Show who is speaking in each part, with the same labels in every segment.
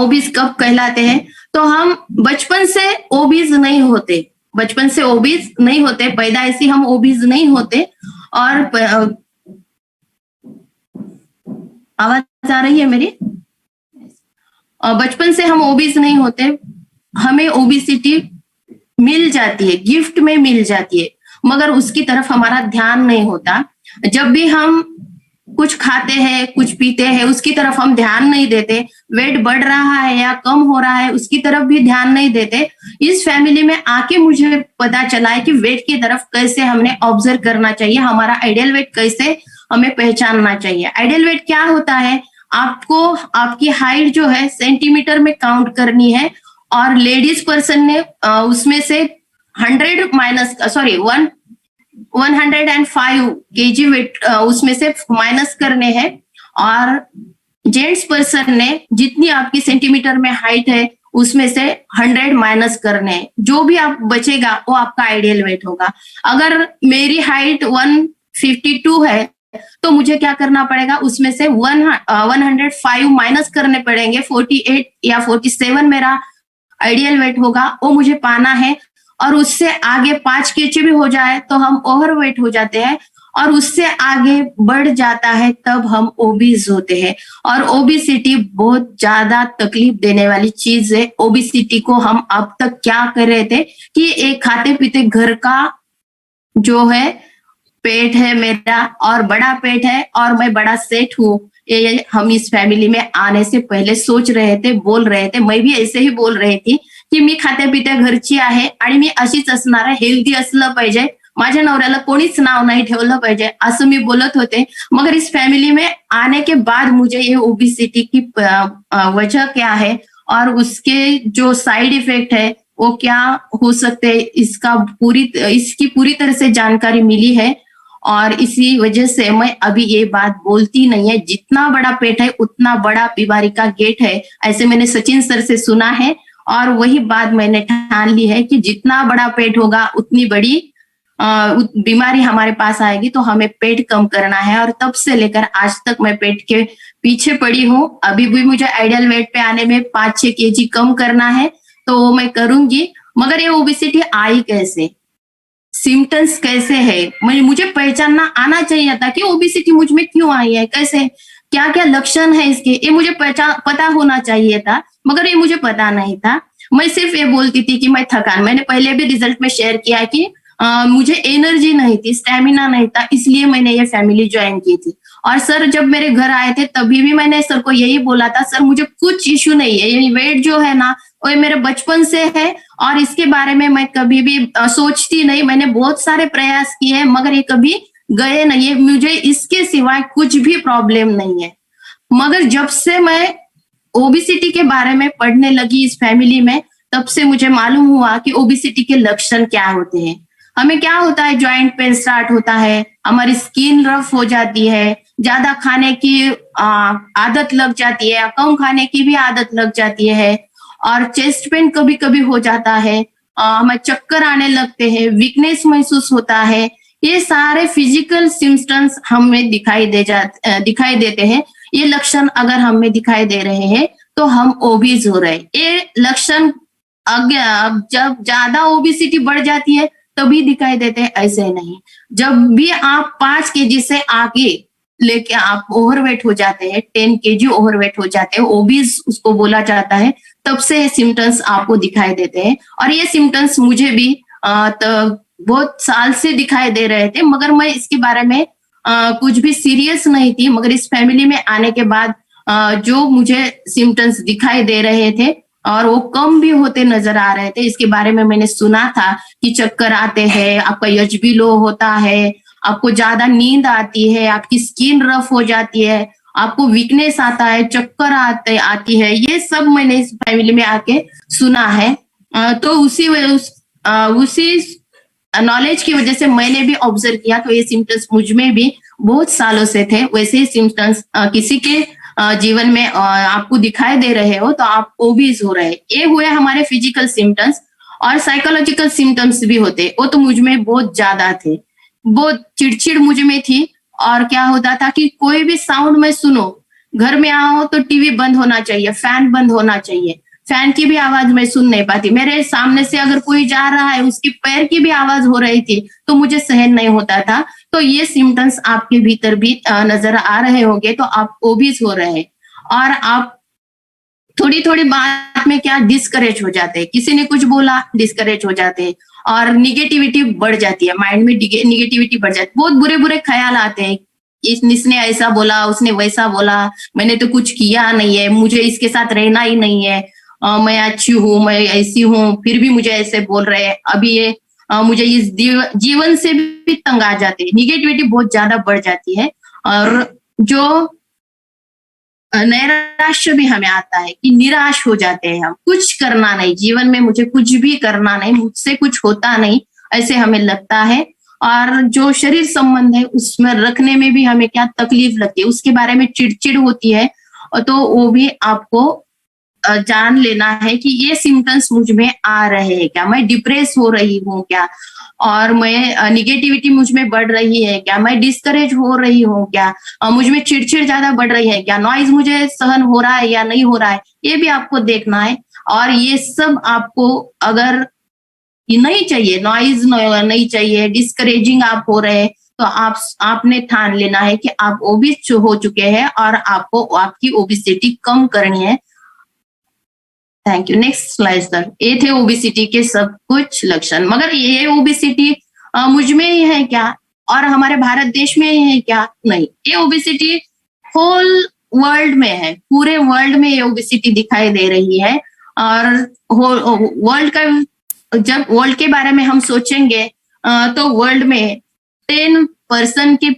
Speaker 1: Obese कब कहलाते हैं? तो हम बचपन से ओबीज नहीं होते, बचपन से ओबीज नहीं होते, पैदाइशी हम ओबीज नहीं होते। और आवाज आ रही है मेरी? बचपन से हम ओबीज नहीं होते, हमें ओबिसिटी मिल जाती है, गिफ्ट में मिल जाती है, मगर उसकी तरफ हमारा ध्यान नहीं होता। जब भी हम कुछ खाते हैं, कुछ पीते हैं, उसकी तरफ हम ध्यान नहीं देते। वेट बढ़ रहा है या कम हो रहा है, उसकी तरफ भी ध्यान नहीं देते। इस फैमिली में आके मुझे पता चला है कि वेट की तरफ कैसे हमने ऑब्जर्व करना चाहिए, हमारा आइडियल वेट कैसे हमें पहचानना चाहिए। आइडियल वेट क्या होता है? आपको आपकी हाइट जो है सेंटीमीटर में काउंट करनी है, और लेडीज पर्सन ने उसमें से 100 माइनस 105 केजी वेट उसमें से माइनस करने हैं, और जेंट्स पर्सन ने जितनी आपकी सेंटीमीटर में हाइट है उसमें से 100 माइनस करने हैं। जो भी आप बचेगा वो आपका आइडियल वेट होगा। अगर मेरी हाइट 152 है तो मुझे क्या करना पड़ेगा? उसमें से 105 माइनस करने पड़ेंगे। 48 या 47 मेरा आइडियल वेट होगा, वो मुझे पाना है। और उससे आगे 5 केजी भी हो जाए तो हम ओवरवेट हो जाते हैं, और उससे आगे बढ़ जाता है तब हम ओबीज होते हैं। और ओबिसिटी बहुत ज्यादा तकलीफ देने वाली चीज है। ओबिसिटी को हम अब तक क्या कर रहे थे कि एक खाते पीते घर का जो है पेट है मेरा, और बड़ा पेट है, और मैं बड़ा सेट हूँ, ये हम इस फैमिली में आने से पहले सोच रहे थे, बोल रहे थे। मैं भी ऐसे ही बोल रही थी की मी खात्या पित्या घरची आहे आणि मी अशीच असणार आहे, हेल्दी असलं पाहिजे, माझ्या नवऱ्याला कोणीच नाव नाही ठेवलं पाहिजे, असं मी बोलत होते। मगर इस फैमिली में आने के बाद मुझे ये ओबिसिटी की वजह क्या है और उसके जो साइड इफेक्ट है वो क्या हो सकते हैं, इसकी पूरी तरह से जानकारी मिली है। और इसी वजह से मैं अभी ये बात बोलती नहीं है, जितना बड़ा पेट है उतना बड़ा बीमारी का गेट है, ऐसे मैंने सचिन सर से सुना है। और वही बात मैंने ठान ली है कि जितना बड़ा पेट होगा उतनी बड़ी बीमारी हमारे पास आएगी। तो हमें पेट कम करना है, और तब से लेकर आज तक मैं पेट के पीछे पड़ी हूँ। अभी भी मुझे आइडियल वेट पे आने में 5-6 केजी कम करना है, तो वो मैं करूंगी। मगर ये ओबिसिटी आई कैसे, सिम्टम्स कैसे है, मुझे पहचानना आना चाहिए था कि ओबिसिटी मुझ में क्यों आई है, कैसे, क्या क्या लक्षण है इसके, ये मुझे पता होना चाहिए था, मगर ये मुझे पता नहीं था। मैं सिर्फ ये बोलती थी कि मैं थकान, मैंने पहले भी रिजल्ट में शेयर किया कि मुझे एनर्जी नहीं थी, स्टेमिना नहीं था, इसलिए मैंने ये फैमिली ज्वाइन की थी। और सर जब मेरे घर आए थे तभी भी मैंने सर को यही बोला था, सर मुझे कुछ इश्यू नहीं है, ये वेट जो है ना वो मेरे बचपन से है, और इसके बारे में मैं कभी भी सोचती नहीं। मैंने बहुत सारे प्रयास किए मगर ये कभी गए नहीं है, मुझे इसके सिवाय कुछ भी प्रॉब्लम नहीं है। मगर जब से मैं ओबिसिटी के बारे में पढ़ने लगी इस फैमिली में, तब से मुझे मालूम हुआ कि ओबिसिटी के लक्षण क्या होते हैं। हमें क्या होता है, जॉइंट पेन स्टार्ट होता है, हमारी स्किन रफ हो जाती है, ज्यादा खाने की आदत लग जाती है, कम खाने की भी आदत लग जाती है, और चेस्ट पेन कभी कभी हो जाता है, हमें चक्कर आने लगते हैं, वीकनेस महसूस होता है। ये सारे फिजिकल सिम्टम्स हमें दिखाई देते हैं। ये लक्षण अगर हमें दिखाई दे रहे हैं तो हम ओबीज हो रहे हैं। ये लक्षण जब ज्यादा ओबिसिटी बढ़ जाती है तभी दिखाई देते हैं, ऐसे नहीं। जब भी आप 5 केजी से आगे लेके आप ओवरवेट हो जाते हैं, 10 केजी ओवरवेट हो जाते हैं, ओबीज उसको बोला जाता है, तब से सिम्टम्स आपको दिखाई देते हैं। और ये सिम्टम्स मुझे भी बहुत साल से दिखाई दे रहे थे, मगर मैं इसके बारे में कुछ भी सीरियस नहीं थी। मगर इस फैमिली में आने के बाद जो मुझे सिम्टम्स दिखाई दे रहे थे और वो कम भी होते नजर आ रहे थे, इसके बारे में मैंने सुना था कि चक्कर आते हैं, आपका एचबी लो होता है, आपको ज्यादा नींद आती है, आपकी स्किन रफ हो जाती है, आपको वीकनेस आता है, चक्कर आती है। ये सब मैंने इस फैमिली में आके सुना है। तो उसी नॉलेज की वजह से मैंने भी ऑब्जर्व किया, तो ये सिम्टम्स मुझ में भी बहुत सालों से थे। वैसे ही सिम्टम्स किसी के जीवन में आपको दिखाई दे रहे हो तो आप ओबीज हो रहे हैं। ये हुए हमारे फिजिकल सिम्टम्स। और साइकोलॉजिकल सिम्टम्स भी होते, वो तो मुझ में बहुत ज्यादा थे। बहुत चिड़चिड़ मुझ में थी, और क्या होता था कि कोई भी साउंड में सुनो, घर में आओ तो टीवी बंद होना चाहिए, फैन बंद होना चाहिए। फैन की भी आवाज मैं सुन नहीं पाती, मेरे सामने से अगर कोई जा रहा है उसकी पैर की भी आवाज हो रही थी तो मुझे सहन नहीं होता था। तो ये सिम्टम्स आपके भीतर भी नजर आ रहे होंगे, तो आप ओबीज हो रहे हैं। और आप थोड़ी थोड़ी बात में क्या डिस्करेज हो जाते हैं, किसी ने कुछ बोला डिस्करेज हो जाते हैं और निगेटिविटी बढ़ जाती है, माइंड में निगेटिविटी बढ़ जाती है, बहुत बुरे बुरे ख्याल आते हैं। इसने ऐसा बोला, उसने वैसा बोला, मैंने तो कुछ किया नहीं है, मुझे इसके साथ रहना ही नहीं है, मैं अच्छी हूँ, मैं ऐसी हूँ, फिर भी मुझे ऐसे बोल रहे हैं। अभी ये मुझे इस जीवन से भी तंग आ जाते हैं, निगेटिविटी बहुत ज्यादा बढ़ जाती है। और जो नैराश्य भी हमें आता है कि निराश हो जाते हैं हम, कुछ करना नहीं जीवन में, मुझे कुछ भी करना नहीं, मुझसे कुछ होता नहीं, ऐसे हमें लगता है। और जो शरीर संबंध है उसमें रखने में भी हमें क्या तकलीफ लगती है, उसके बारे में चिड़चिड़ होती है। और तो वो भी आपको जान लेना है कि ये सिम्टम्स मुझ में आ रहे हैं क्या, मैं डिप्रेस हो रही हूँ क्या, और मैं निगेटिविटी मुझ में बढ़ रही है क्या, मैं डिस्करेज हो रही हूँ क्या, मुझ में चिड़चिड़ ज्यादा बढ़ रही है क्या, नॉइज मुझे सहन हो रहा है या नहीं हो रहा है, ये भी आपको देखना है। और ये सब आपको अगर ये नहीं चाहिए, नॉइज नहीं चाहिए, डिस्करेजिंग आप हो रहे हैं, तो आपने ठान लेना है कि आप ओबिस हो चुके हैं और आपको आपकी ओबिसिटी कम करनी है। Thank you. Next slide sir. ये थे ओबिसिटी के सब कुछ लक्षण, मगर ये ओबिसिटी मुझ में ही है क्या और हमारे भारत देश में ही है क्या? नहीं, ये ओबिसिटी होल वर्ल्ड में है, पूरे वर्ल्ड में ये ओबिसिटी दिखाई दे रही है। और वर्ल्ड का जब वर्ल्ड के बारे में हम सोचेंगे तो वर्ल्ड में 10% के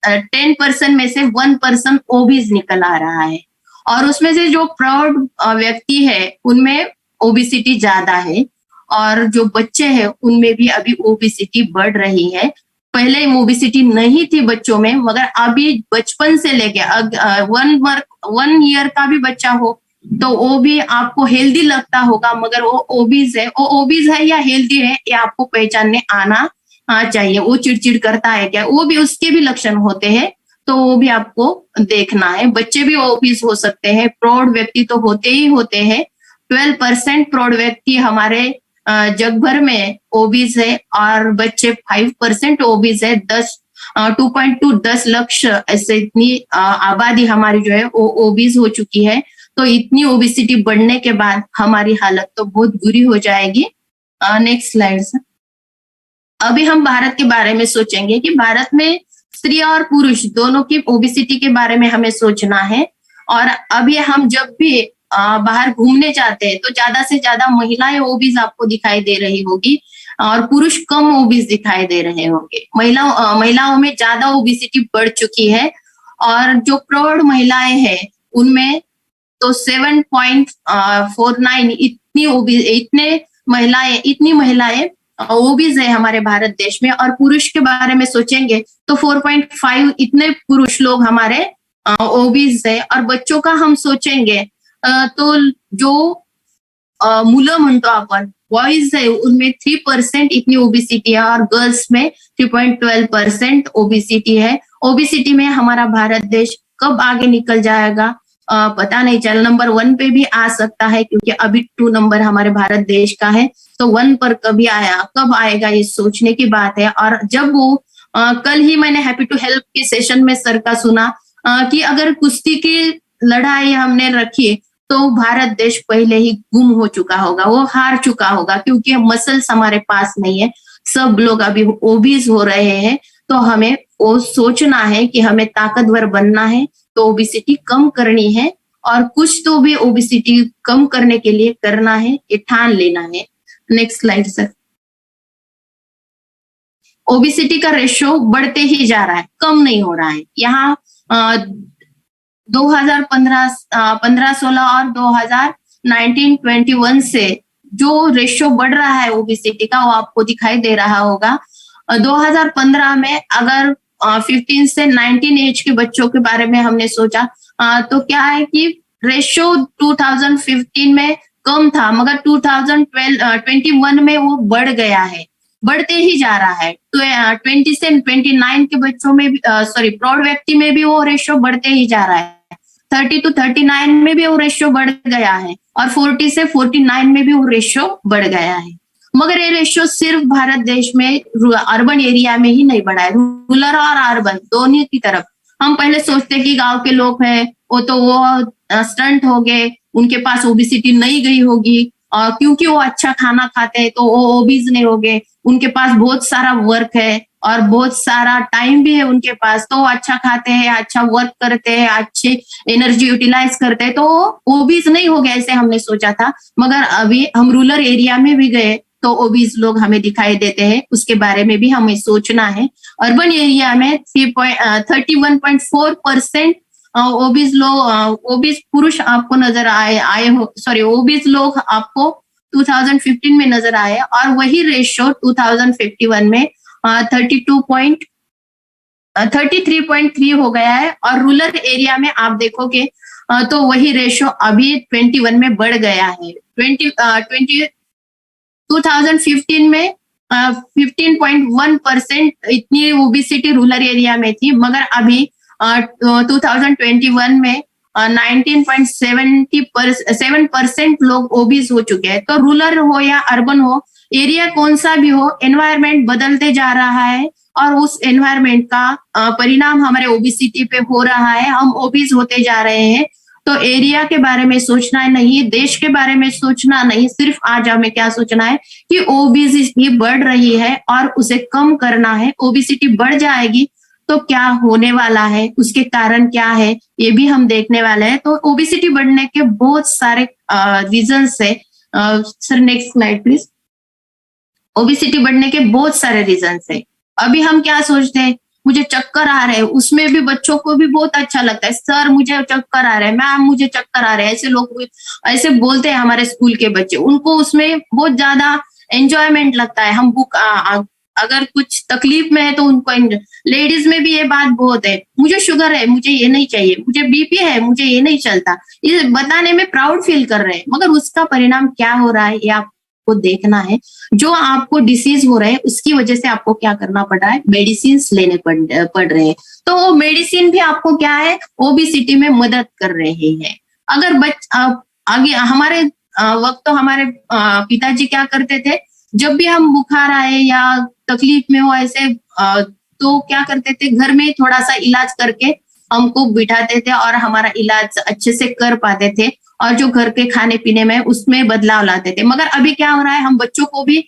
Speaker 1: 10% में से 1% ओबीज निकल आ रहा है। और उसमें से जो प्रौढ़ व्यक्ति है उनमें ओबिसिटी ज्यादा है, और जो बच्चे हैं उनमें भी अभी ओबिसिटी बढ़ रही है। पहले ओबिसिटी नहीं थी बच्चों में, मगर अभी बचपन से लेके 1 ईयर का भी बच्चा हो तो वो भी आपको हेल्दी लगता होगा, मगर वो ओबीज है, वो ओबीज है या हेल्दी है ये आपको पहचानने आना चाहिए। वो चिड़चिड़ करता है क्या, वो भी उसके भी लक्षण होते हैं, तो वो भी आपको देखना है। बच्चे भी ओबीज हो सकते हैं, प्रौढ़ व्यक्ति तो होते ही होते हैं। 12% प्रौढ़ व्यक्ति हमारे जग भर में ओबीज है, और बच्चे 5% ओबीज है। 10 लाख ऐसे इतनी आबादी हमारी जो है वो ओबीज हो चुकी है। तो इतनी ओबिसिटी बढ़ने के बाद हमारी हालत तो बहुत बुरी हो जाएगी। Next slide sir. अभी हम भारत के बारे में सोचेंगे कि भारत में स्त्री और पुरुष दोनों की ओबिसिटी के बारे में हमें सोचना है। और अभी हम जब भी बाहर घूमने जाते हैं तो ज्यादा से ज्यादा महिलाएं ओबीज आपको दिखाई दे रही होगी, और पुरुष कम ओबीज दिखाई दे रहे होंगे। महिलाओं में ज्यादा ओबिसिटी बढ़ चुकी है, और जो प्रौढ़ महिलाएं हैं उनमें तो 7.49 इतनी महिलाएं ओबीज है हमारे भारत देश में। और पुरुष के बारे में सोचेंगे तो 4.5 इतने पुरुष लोग हमारे ओबीज है। और बच्चों का हम सोचेंगे तो जो मुलं म्हणतो आपण, बॉयज है उनमें 3% इतनी ओबिसिटी है, और गर्ल्स में 3.12% ओबिसिटी है। ओबिसिटी में हमारा भारत देश कब आगे निकल जाएगा पता नहीं चल, नंबर 1 पे भी आ सकता है, क्योंकि अभी 2 नंबर हमारे भारत देश का है। तो 1 पर कब आएगा ये सोचने की बात है। और जब वो कल ही मैंने हैप्पी टू हेल्प के सेशन में सर का सुना कि अगर कुश्ती की लड़ाई हमने रखी तो भारत देश पहले ही गुम हो चुका होगा, वो हार चुका होगा, क्योंकि मसल्स हमारे पास नहीं है, सब लोग अभी ओबीज हो रहे हैं। तो हमें वो सोचना है कि हमें ताकतवर बनना है, तो ओबिसिटी कम करनी है, और कुछ तो भी ओबिसिटी कम करने के लिए करना है, ये ठान लेना है। Next slide sir. ओबिसिटी का रेशो बढ़ते ही जा रहा है, कम नहीं हो रहा है। यहाँ 2015-16 और 2019-21 से जो रेशो बढ़ रहा है ओबिसिटी का, वो आपको दिखाई दे रहा होगा। 2015 में अगर 15 से 19 एज के बच्चों के बारे में हमने सोचा तो क्या है कि रेशो 2015 में कम था, मगर 2021 में वो बढ़ गया है, बढ़ते ही जा रहा है। तो 20 से 29 के बच्चों में भी प्रौढ़ व्यक्ति में भी वो रेशो बढ़ते ही जा रहा है। 30 to 39 में भी वो रेशियो बढ़ गया है और 40 से 49 में भी वो रेशियो बढ़ गया है। मगर ये रेशियो सिर्फ भारत देश में अर्बन एरिया में ही नहीं बढ़ा है, रूरल और अर्बन दोनों की तरफ। हम पहले सोचते कि गांव के लोग हैं वो तो वो स्टंट हो गए, उनके पास ओबिसिटी नहीं गई होगी, क्योंकि वो अच्छा खाना खाते हैं तो वो ओबीज नहीं हो गए, उनके पास बहुत सारा वर्क है और बहुत सारा टाइम भी है उनके पास, तो वो अच्छा खाते हैं, अच्छा वर्क करते हैं, अच्छी एनर्जी यूटिलाइज करते हैं, तो वो ओबीज नहीं हो गए ऐसे हमने सोचा था। मगर अभी हम रूरल एरिया में भी गए तो ओबीज लोग हमें दिखाई देते हैं, उसके बारे में भी हमें सोचना है। अर्बन एरिया में 31.4% ओबीज लोग, ओबीज पुरुष आपको नजर आए हो, सॉरी ओबीज लोग आपको 2015 में नजर आए और वही रेशियो 2051 में 33.3 हो गया है। और रूरल एरिया में आप देखोगे तो वही रेशियो अभी 21 में बढ़ गया है। 2015 में 15.1% इतनी ओबिसिटी रूरल एरिया में थी, मगर अभी 2021 में 19.7% लोग ओबीज हो चुके हैं। तो रूरल हो या अर्बन हो, एरिया कौन सा भी हो, एनवायरमेंट बदलते जा रहा है और उस एनवायरमेंट का परिणाम हमारे ओबिसिटी पे हो रहा है, हम ओबीज होते जा रहे हैं। तो एरिया के बारे में सोचना नहीं, देश के बारे में सोचना नहीं, सिर्फ आज हमें क्या सोचना है कि ओबिसिटी बढ़ रही है और उसे कम करना है। ओबिसिटी बढ़ जाएगी तो क्या होने वाला है, उसके कारण क्या है, ये भी हम देखने वाले हैं। तो ओबिसिटी बढ़ने के बहुत सारे रीजंस है। Sir next slide please. Obesity बढ़ने के बहुत सारे रीजंस है। अभी हम क्या सोचते हैं, मुझे चक्कर आ रहे हैं, उसमें भी बच्चों को भी बहुत अच्छा लगता है, सर मुझे चक्कर आ रहे हैं, मैम मुझे चक्कर आ रहे हैं, ऐसे लोग ऐसे बोलते हैं हमारे स्कूल के बच्चे, उनको उसमें बहुत ज्यादा एंजॉयमेंट लगता है। हम बुक अगर कुछ तकलीफ में है तो उनको, लेडीज में भी ये बात बहुत है, मुझे शुगर है मुझे ये नहीं चाहिए, मुझे बीपी है मुझे ये नहीं चलता, ये बताने में प्राउड फील कर रहे हैं, मगर उसका परिणाम क्या हो रहा है ये आपको देखना है। जो आपको डिसीज हो रहे हैं उसकी वजह से आपको क्या करना पड़ रहा है, मेडिसिन लेने पड़ रहे हैं। तो वो मेडिसिन भी आपको क्या है, ओबिसिटी में मदद कर रहे हैं। अगर आगे हमारे वक्त तो हमारे पिताजी क्या करते थे, जब भी हम बुखार आए या तकलीफ में हो ऐसे तो क्या करते थे, घर में थोड़ा सा इलाज करके हमको बिठाते थे और हमारा इलाज अच्छे से कर पाते थे और जो घर के खाने पीने में उसमें बदलाव लाते थे। मगर अभी क्या हो रहा है, हम बच्चों को भी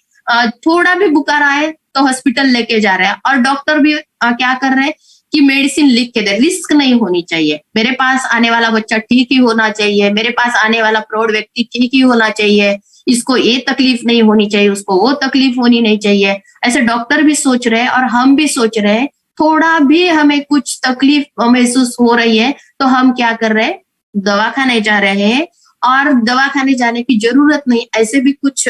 Speaker 1: थोड़ा भी बुखार आए तो हॉस्पिटल लेके जा रहे हैं और डॉक्टर भी क्या कर रहे हैं कि मेडिसिन लिख के दे, रिस्क नहीं होनी चाहिए, मेरे पास आने वाला बच्चा ठीक ही होना चाहिए, मेरे पास आने वाला प्रौढ़ व्यक्ति ठीक ही होना चाहिए, इसको ये तकलीफ नहीं होनी चाहिए, उसको वो तकलीफ होनी नहीं चाहिए, ऐसे डॉक्टर भी सोच रहे हैं और हम भी सोच रहे हैं। थोड़ा भी हमें कुछ तकलीफ महसूस हो रही है तो हम क्या कर रहे हैं, दवाखाने जा रहे हैं और दवाखाने जाने की जरूरत नहीं, ऐसे भी कुछ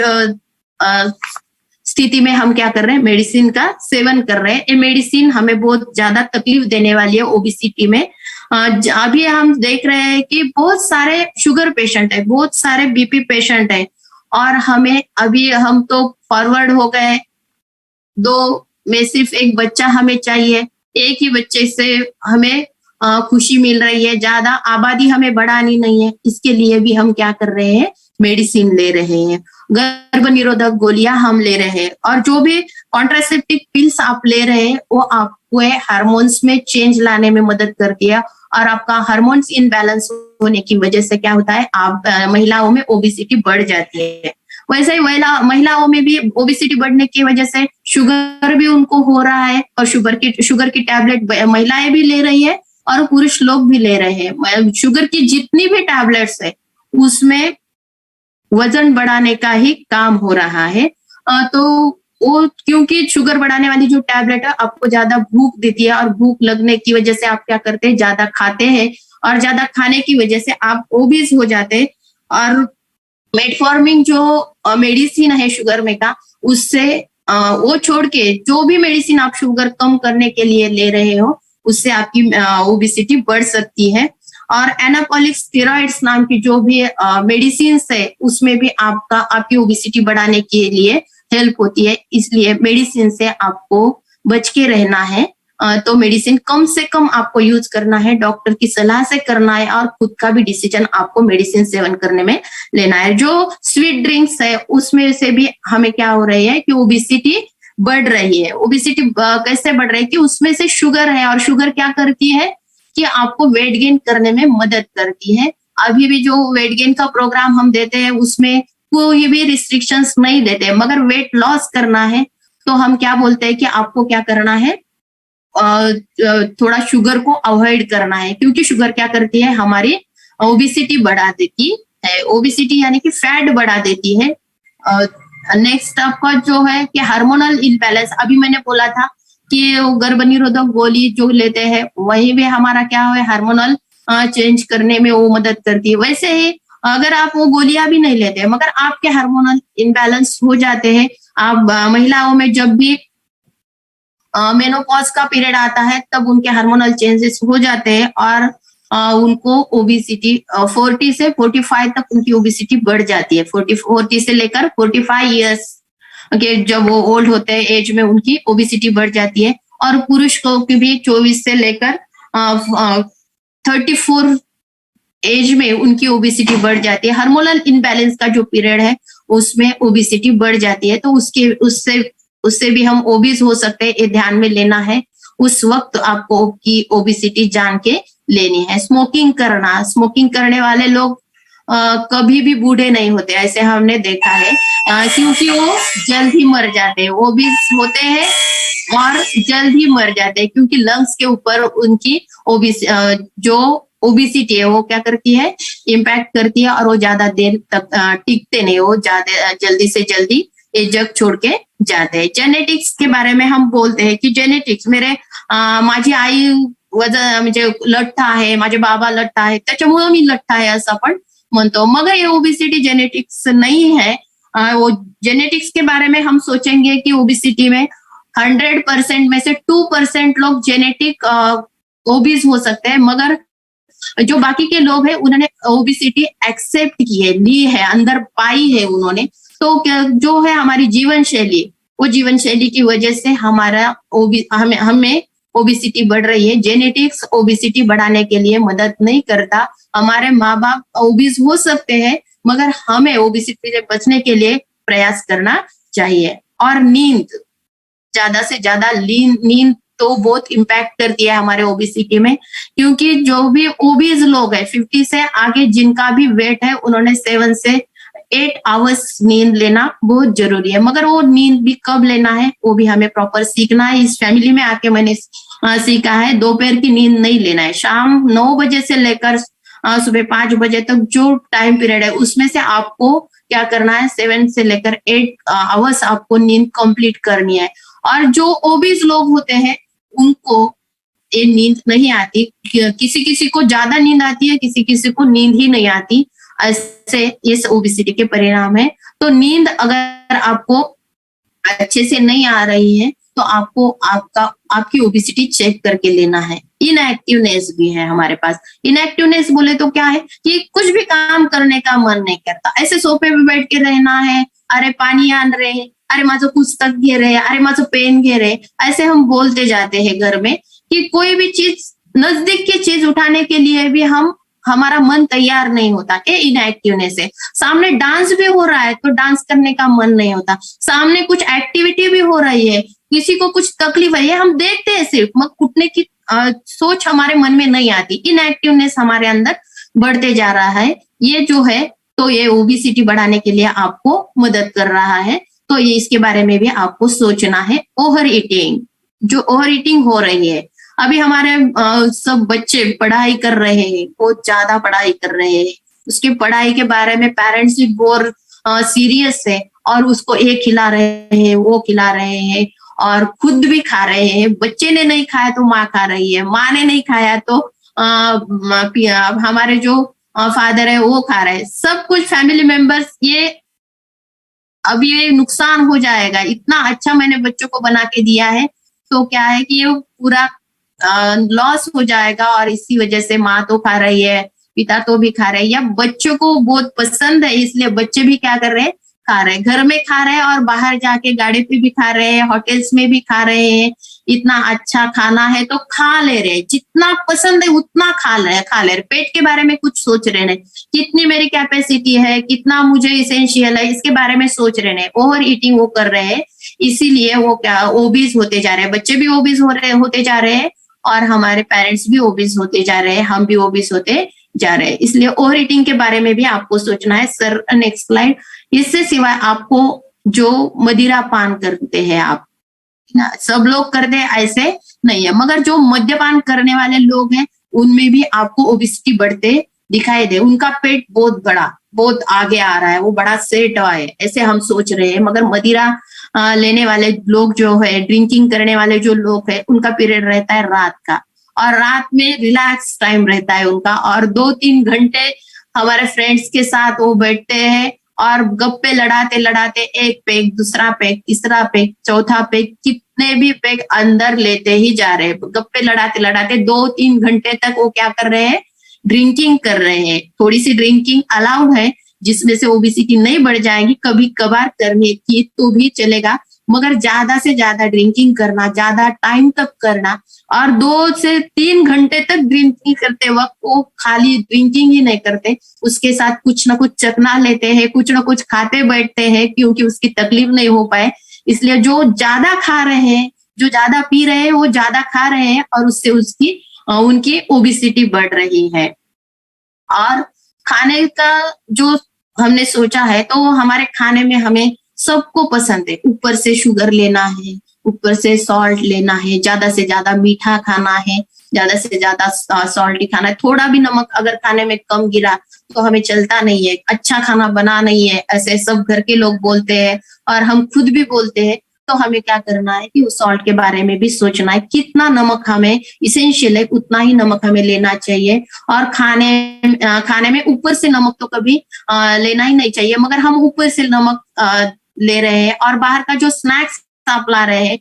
Speaker 1: स्थिति में हम क्या कर रहे हैं, मेडिसिन का सेवन कर रहे हैं। ये मेडिसिन हमें बहुत ज्यादा तकलीफ देने वाली है ओबिसिटी में। अभी हम देख रहे हैं कि बहुत सारे शुगर पेशेंट है, बहुत सारे बीपी पेशेंट है और हमें अभी हम तो फॉरवर्ड हो गए, 2 में सिर्फ एक बच्चा हमें चाहिए, एक ही बच्चे से हमें खुशी मिल रही है, ज्यादा आबादी हमें बढ़ानी नहीं है, इसके लिए भी हम क्या कर रहे हैं, मेडिसिन ले रहे हैं, गर्भ निरोधक गोलियां हम ले रहे हैं और जो भी कॉन्ट्रासेप्टिव पिल्स आप ले रहे हैं वो आपको हार्मोन्स में चेंज लाने में मदद करती है और आपका हार्मोन्स इनबैलेंस होने की वजह से क्या होता है, आप महिलाओं में ओबिसिटी बढ़ जाती है। वैसे ही महिलाओं में भी ओबिसिटी बढ़ने की वजह से शुगर भी उनको हो रहा है और शुगर की टैबलेट महिलाएं भी ले रही है और पुरुष लोग भी ले रहे हैं। शुगर की जितनी भी टैबलेट्स है उसमें वजन बढ़ाने का ही काम हो रहा है। तो वो क्योंकि शुगर बढ़ाने वाली जो टैबलेट है आपको ज्यादा भूख देती है और भूख लगने की वजह से आप क्या करते हैं, ज्यादा खाते हैं और ज्यादा खाने की वजह से आप ओबीज हो जाते हैं। और मेटफॉर्मिन जो मेडिसिन है शुगर में का, उससे वो छोड़ के जो भी मेडिसिन आप शुगर कम करने के लिए ले रहे हो उससे आपकी ओबिसिटी बढ़ सकती है। और एनाबॉलिक स्टेरॉइड्स नाम की जो भी मेडिसिन है उसमें भी आपकी ओबिसिटी बढ़ाने के लिए हेल्प होती है, इसलिए मेडिसिन से आपको बच के रहना है। तो मेडिसिन कम से कम आपको यूज करना है, डॉक्टर की सलाह से करना है और खुद का भी डिसीजन आपको मेडिसिन सेवन करने में लेना है। जो स्वीट ड्रिंक्स है उसमें से भी हमें क्या हो रही है कि ओबिसिटी बढ़ रही है। ओबिसिटी कैसे बढ़ रही है कि उसमें से शुगर है, और शुगर क्या करती है कि आपको वेट गेन करने में मदद करती है। अभी भी जो वेट गेन का प्रोग्राम हम देते हैं उसमें कोई भी रिस्ट्रिक्शंस नहीं देते, मगर वेट लॉस करना है तो हम क्या बोलते हैं कि आपको क्या करना है, थोड़ा शुगर को अवॉइड करना है, क्योंकि शुगर क्या करती है, हमारी ओबिसिटी बढ़ा देती है। ओबिसिटी यानी कि फैट बढ़ा देती है। नेक्स्ट आपका जो है कि हार्मोनल इम्बैलेंस, अभी मैंने बोला था कि गर्भ निरोधक गोली जो लेते हैं वही भी हमारा क्या है, हार्मोनल चेंज करने में वो मदद करती है। वैसे ही अगर आप वो गोलियां भी नहीं लेते मगर आपके हार्मोनल इम्बैलेंस हो जाते हैं, आप महिलाओं में जब भी मेनोपॉज का पीरियड आता है तब उनके हार्मोनल चेंजेस हो जाते हैं और उनको ओबिसिटी 40 से 45 तक उनकी ओबिसिटी बढ़ जाती है। 40 से लेकर 45 इयर्स के जब वो ओल्ड होते हैं एज में उनकी ओबिसिटी बढ़ जाती है। और पुरुष को की भी 24 से लेकर 34 एज में उनकी ओबिसिटी बढ़ जाती है। हार्मोनल इनबैलेंस का जो पीरियड है उसमें ओबिसिटी बढ़ जाती है, तो उससे उससे भी हम ओबिस हो सकते हैं, ये ध्यान में लेना है। उस वक्त आपको की ओबिसिटी जान के लेनी है। स्मोकिंग करना, स्मोकिंग करने वाले लोग कभी भी बूढ़े नहीं होते, ऐसे हमने देखा है, क्योंकि वो जल्द ही मर जाते हैं। ओबिस होते हैं और जल्द ही मर जाते हैं क्योंकि लंग्स के ऊपर उनकी जो ओबिसिटी है वो क्या करती है, इम्पैक्ट करती है और वो ज्यादा देर तक टिकते नहीं, वो ज्यादा जल्दी से जल्दी ये जग छोड़ के जाते हैं। जेनेटिक्स के बारे में हम बोलते हैं कि जेनेटिक्स माझी आई वजन म्हणजे लठ्ठ आहे, माझे बाबा लठ्ठ आहे त्याच्यामुळे मी लठ्ठ आहे असं आपण म्हणतो, मगर ये ओबिसिटी जेनेटिक्स नहीं है। वो जेनेटिक्स के बारे में हम सोचेंगे कि ओबिसिटी में 100% में से 2% लोग जेनेटिक ओबिस हो सकते हैं, मगर जो बाकी के लोग हैं उन्होंने ओबिसिटी एक्सेप्ट की है, ली है, अंदर पाई है उन्होंने। तो जो है हमारी जीवन शैली, वो जीवन शैली की वजह से हमारा हमें ओबिसिटी बढ़ रही है। जेनेटिक्स ओबिसिटी बढ़ाने के लिए मदद नहीं करता। हमारे माँ बाप ओबिस हो सकते हैं मगर हमें ओबिसिटी से बचने के लिए प्रयास करना चाहिए। और नींद, ज्यादा से ज्यादा नींद तो बहुत इम्पैक्ट करती है हमारे ओबिसिटी में, क्योंकि जो भी ओबीज लोग है 50 से आगे जिनका भी वेट है उन्होंने 7 से 8 आवर्स नींद लेना बहुत जरूरी है। मगर वो नींद भी कब लेना है वो भी हमें प्रॉपर सीखना है। इस फैमिली में आके मैंने सीखा है दोपहर की नींद नहीं लेना है। शाम 9 बजे से लेकर सुबह 5 बजे तक जो टाइम पीरियड है उसमें से आपको क्या करना है, 7 से लेकर 8 आवर्स आपको नींद कंप्लीट करनी है। और जो ओबीज लोग होते हैं उनको ये नींद नहीं आती, किसी किसी को ज्यादा नींद आती है, किसी किसी को नींद ही नहीं आती, ऐसे इस ओबिसिटी के परिणाम है। तो नींद अगर आपको अच्छे से नहीं आ रही है तो आपको आपकी ओबिसिटी चेक करके लेना है। इनएक्टिवनेस भी है हमारे पास। इनएक्टिवनेस बोले तो क्या है कि कुछ भी काम करने का मन नहीं करता, ऐसे सोफे पे बैठ के रहना है, अरे पानी आन रहे, अरे माझं पुस्तक घे रहे, अरे माझं पेन घे रहे, ऐसे हम बोलते जाते हैं घर में कि कोई भी चीज, नजदीक की चीज उठाने के लिए भी हमारा मन तैयार नहीं होता। ये इनएक्टिवनेस है। सामने डांस भी हो रहा है तो डांस करने का मन नहीं होता, सामने कुछ एक्टिविटी भी हो रही है, किसी को कुछ तकलीफ है, हम देखते हैं सिर्फ, मगर उठने की सोच हमारे मन में नहीं आती। इनएक्टिवनेस हमारे अंदर बढ़ते जा रहा है। ये जो है तो ये ओबिसिटी बढ़ाने के लिए आपको मदद कर रहा है। तो ये इसके बारे में भी आपको सोचना है। ओवर ईटिंग, जो ओवर ईटिंग हो रही है, अभी हमारे सब बच्चे पढ़ाई कर रहे हैं, बहुत ज्यादा पढ़ाई कर रहे हैं, उसकी पढ़ाई के बारे में पेरेंट्स भी बहुत सीरियस है और उसको ये खिला रहे हैं, वो खिला रहे हैं और खुद भी खा रहे हैं। बच्चे ने नहीं खाया तो माँ खा रही है, माँ ने नहीं खाया तो हमारे जो फादर है वो खा रहे हैं, सब कुछ फैमिली मेंबर्स। ये अब ये नुकसान हो जाएगा। इतना अच्छा मैंने बच्चों को बना के दिया है तो क्या है कि ये पूरा लॉस हो जाएगा। और इसी वजह से माँ तो खा रही है, पिता तो भी खा रहे हैं, या बच्चों को बहुत पसंद है इसलिए बच्चे भी क्या कर रहे हैं, खा रहे हैं। घर में खा रहे हैं और बाहर जाके गाड़ी पे भी खा रहे हैं, होटल्स में भी खा रहे हैं, इतना अच्छा खाना है तो खा ले रहे, जितना पसंद है उतना खा ले रहे, पेट के बारे में कुछ सोच रहे नहीं, कितनी मेरी कैपेसिटी है, कितना मुझे इसेंशियल है, इसके बारे में सोच रहे नहीं, ओवर ईटिंग वो कर रहे हैं। इसीलिए वो क्या ओबीज होते जा रहे हैं, बच्चे भी ओबीज होते जा रहे हैं, और हमारे पेरेंट्स भी ओबीज होते जा रहे हैं, हम भी ओबीज होते जा रहे हैं। इसलिए ओवर ईटिंग के बारे में भी आपको सोचना है। Sir next slide. इससे सिवाय आपको जो मदिरा पान करते हैं आप, सब लोग करते हैं ऐसे नहीं है, मगर जो मद्यपान करने वाले लोग हैं उनमें भी आपको ओबिसिटी बढ़ते दिखाई दे, उनका पेट बहुत बड़ा, बहुत आगे आ रहा है, वो बड़ा सेट हुआ है, ऐसे हम सोच रहे हैं। मगर मदिरा लेने वाले लोग जो है, ड्रिंकिंग करने वाले जो लोग है, उनका पीरियड रहता है रात का, और रात में रिलैक्स टाइम रहता है उनका, और 2-3 घंटे हमारे फ्रेंड्स के साथ वो बैठते हैं और गप्पे लड़ाते लड़ाते एक पेग, दूसरा पेग, तीसरा पेग, चौथा पेग, कितने भी पेग अंदर लेते ही जा रहे हैं। गप्पे लड़ाते लड़ाते 2-3 घंटे तक वो क्या कर रहे हैं, ड्रिंकिंग कर रहे हैं। थोड़ी सी ड्रिंकिंग अलाउड है, जिसमें से ओबेसिटी नहीं बढ़ जाएगी, कभी कभार करने की तो भी चलेगा, मगर ज्यादा से ज्यादा ड्रिंकिंग करना, ज्यादा टाइम तक करना, और 2 से 3 घंटे तक ड्रिंकिंग करते वक्त वो खाली ड्रिंकिंग ही नहीं करते, उसके साथ कुछ ना कुछ चखना लेते हैं, कुछ ना कुछ खाते बैठते हैं, क्योंकि उसकी तकलीफ नहीं हो पाए। इसलिए जो ज्यादा खा रहे हैं, जो ज्यादा पी रहे हैं, वो ज्यादा खा रहे हैं, और उससे उनकी ओबेसिटी बढ़ रही है। और खाने का जो हमने सोचा है, तो हमारे खाने में हमें सबको पसंद है, ऊपर से शुगर लेना है, ऊपर से सॉल्ट लेना है, ज्यादा से ज्यादा मीठा खाना है, ज्यादा से ज्यादा सॉल्टी खाना है, थोड़ा भी नमक अगर खाने में कम गिरा तो हमें चलता नहीं है, अच्छा खाना बना नहीं है, ऐसे सब घर के लोग बोलते हैं और हम खुद भी बोलते हैं। तो हमें क्या करना है कि उस सॉल्ट के बारे में भी सोचना है, कितना नमक हमें इसेंशियल है उतना ही नमक हमें लेना चाहिए। और खाने में ऊपर से नमक तो कभी लेना ही नहीं चाहिए, मगर हम ऊपर से नमक ले रहे हैं, और बाहर का जो स्नैक्स आप ला रहे हैं,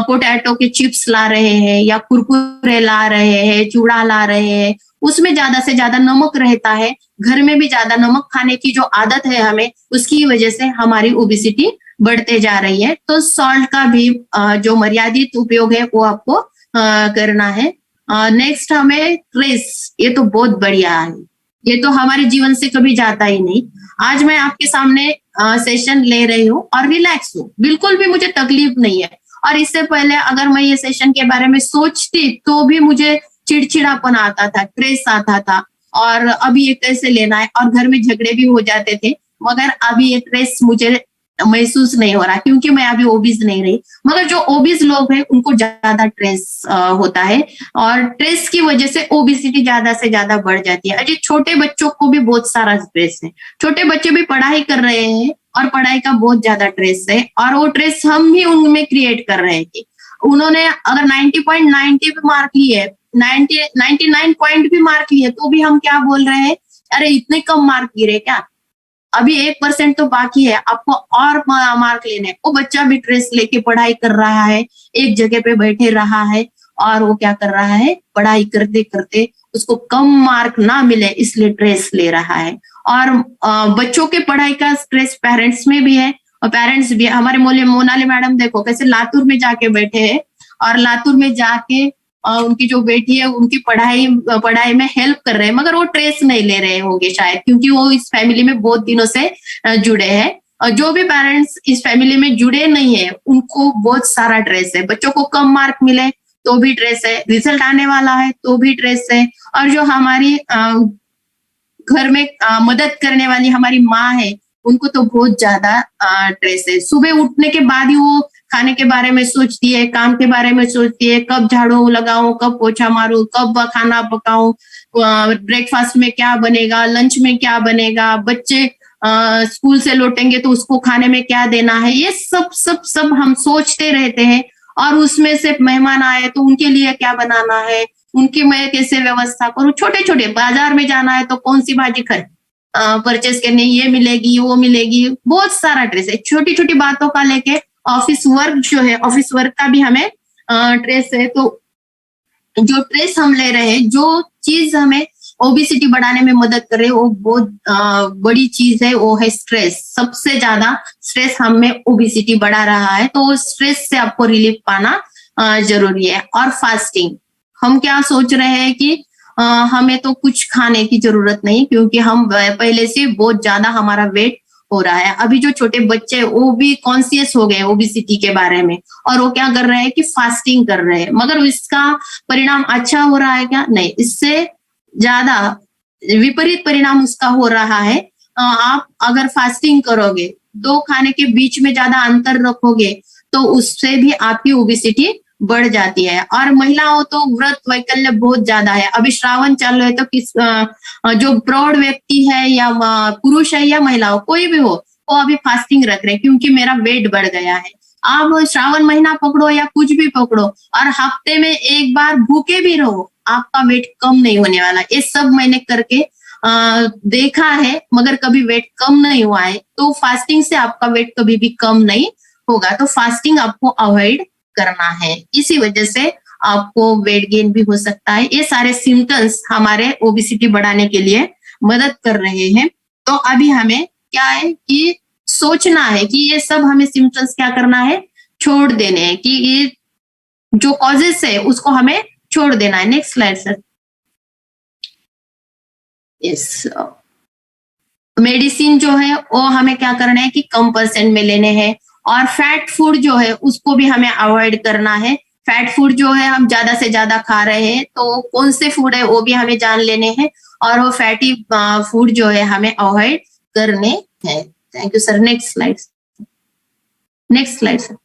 Speaker 1: पोटैटो के चिप्स ला रहे हैं, या कुरकुरे ला रहे हैं, चूड़ा ला रहे हैं, उसमें ज्यादा से ज्यादा नमक रहता है। घर में भी ज्यादा नमक खाने की जो आदत है हमें, उसकी वजह से हमारी ओबेसिटी बढ़ते जा रही है। तो सॉल्ट का भी जो मर्यादित उपयोग है वो आपको करना है। नेक्स्ट हमें स्ट्रेस, ये तो बहुत बढ़िया है, ये तो हमारे जीवन से कभी जाता ही नहीं। आज मैं आपके सामने सेशन ले रही हूँ और रिलैक्स हूँ, बिल्कुल भी मुझे तकलीफ नहीं है। और इससे पहले अगर मैं ये सेशन के बारे में सोचती तो भी मुझे चिड़चिड़ापन आता था, स्ट्रेस आता था, और अभी ये कैसे लेना है, और घर में झगड़े भी हो जाते थे। मगर अभी ये स्ट्रेस मुझे महसूस नहीं हो रहा, क्योंकि मैं अभी ओबीज नहीं रही। मगर जो ओबीज लोग हैं उनको ज्यादा स्ट्रेस होता है, और स्ट्रेस की वजह से ओबेसिटी ज्यादा से ज्यादा बढ़ जाती है। अजय छोटे बच्चों को भी बहुत सारा स्ट्रेस है, छोटे बच्चे भी पढ़ाई कर रहे हैं और पढ़ाई का बहुत ज्यादा स्ट्रेस है, और वो स्ट्रेस हम ही उनमें क्रिएट कर रहे हैं कि उन्होंने अगर 90.90 भी मार्क लिए, 99 पॉइंट भी मार्क लिए, तो भी हम क्या बोल रहे हैं, अरे इतने कम मार्क गिरे क्या, अभी 1% तो बाकी है, आपको और मार्क लेने। वो बच्चा भी स्ट्रेस लेके पढ़ाई कर रहा है, एक जगह पे बैठे रहा है, और वो क्या कर रहा है, पढ़ाई करते करते उसको कम मार्क ना मिले इसलिए स्ट्रेस ले रहा है। और बच्चों के पढ़ाई का स्ट्रेस पेरेंट्स में भी है, और पेरेंट्स भी, हमारे मोनाली मैडम देखो कैसे लातूर में जाके बैठे हैं, और लातूर में जाके उनकी जो बेटी है उनकी पढ़ाई में हेल्प कर रहे हैं, मगर वो स्ट्रेस नहीं ले रहे होंगे शायद, क्योंकि वो इस फैमिली में बहुत दिनों से जुड़े हैं। और जो भी पेरेंट्स इस फैमिली में जुड़े नहीं है उनको बहुत सारा स्ट्रेस है, बच्चों को कम मार्क मिले तो भी स्ट्रेस है, रिजल्ट आने वाला है तो भी स्ट्रेस है। और जो हमारी घर में मदद करने वाली हमारी माँ है, उनको तो बहुत ज्यादा स्ट्रेस है। सुबह उठने के बाद ही वो खाने के बारे में सोचती है, काम के बारे में सोचती है, कब झाड़ू लगाऊं, कब पोछा मारूं, कब खाना पकाऊं, ब्रेकफास्ट में क्या बनेगा, लंच में क्या बनेगा, बच्चे स्कूल से लौटेंगे तो उसको खाने में क्या देना है, ये सब सब सब हम सोचते रहते हैं। और उसमें से मेहमान आए तो उनके लिए क्या बनाना है, उनकी मैं कैसे व्यवस्था करूं, छोटे छोटे बाजार में जाना है तो कौन सी भाजी परचेस करनी, ये मिलेगी वो मिलेगी, बहुत सारा स्ट्रेस है। छोटी छोटी बातों का लेके ऑफिस वर्क जो है, ऑफिस वर्क का भी हमें स्ट्रेस है। तो जो स्ट्रेस हम ले रहे हैं, जो चीज हमें ओबेसिटी बढ़ाने में मदद कर रहे है, वो बहुत बड़ी चीज है, वो है स्ट्रेस। सबसे ज्यादा स्ट्रेस हमें ओबेसिटी बढ़ा रहा है, तो स्ट्रेस से आपको रिलीफ पाना जरूरी है। और फास्टिंग, हम क्या सोच रहे हैं कि हमें तो कुछ खाने की जरूरत नहीं, क्योंकि हम पहले से बहुत ज्यादा हमारा वेट हो रहा है। अभी जो छोटे बच्चे हैं, वो भी कॉन्शियस हो गए ओबेसिटी के बारे में, और वो क्या कर रहे हैं कि फास्टिंग कर रहे हैं। मगर इसका परिणाम अच्छा हो रहा है क्या? नहीं, इससे ज्यादा विपरीत परिणाम उसका हो रहा है। आप अगर फास्टिंग करोगे, दो खाने के बीच में ज्यादा अंतर रखोगे, तो उससे भी आपकी ओबेसिटी बढ़ जाती है। और महिलाओं तो व्रत वैकल्य बहुत ज्यादा है। अभी श्रावण चालू है, तो जो प्रौढ़ व्यक्ति है या पुरुष है या महिला हो, कोई भी हो, वो अभी फास्टिंग रख रहे हैं, क्योंकि मेरा वेट बढ़ गया है। आप श्रावण महीना पकड़ो या कुछ भी पकड़ो, और हफ्ते में एक बार भूखे भी रहो, आपका वेट कम नहीं होने वाला। ये सब मैंने करके देखा है, मगर कभी वेट कम नहीं हुआ है। तो फास्टिंग से आपका वेट कभी भी कम नहीं होगा। तो फास्टिंग आपको अवॉइड करना है, इसी वजह से आपको वेट गेन भी हो सकता है। ये सारे सिम्टम्स हमारे ओबेसिटी बढ़ाने के लिए मदद कर रहे हैं। तो अभी हमें क्या है कि सोचना है कि ये सब हमें सिम्टम्स क्या करना है, छोड़ देने हैं, कि ये जो कॉजेस है उसको हमें छोड़ देना है। Next slide sir. Yes, medicine जो है वो हमें क्या करना है कि कम परसेंट में लेने हैं। और फैट फूड जो है उसको भी हमें अवॉइड करना है। फैट फूड जो है हम ज्यादा से ज्यादा खा रहे हैं, तो कौन से फूड है वो भी हमें जान लेने हैं, और वो फैटी फूड जो है हमें अवॉइड करने हैं। Thank you sir. Next slide. Next slide sir.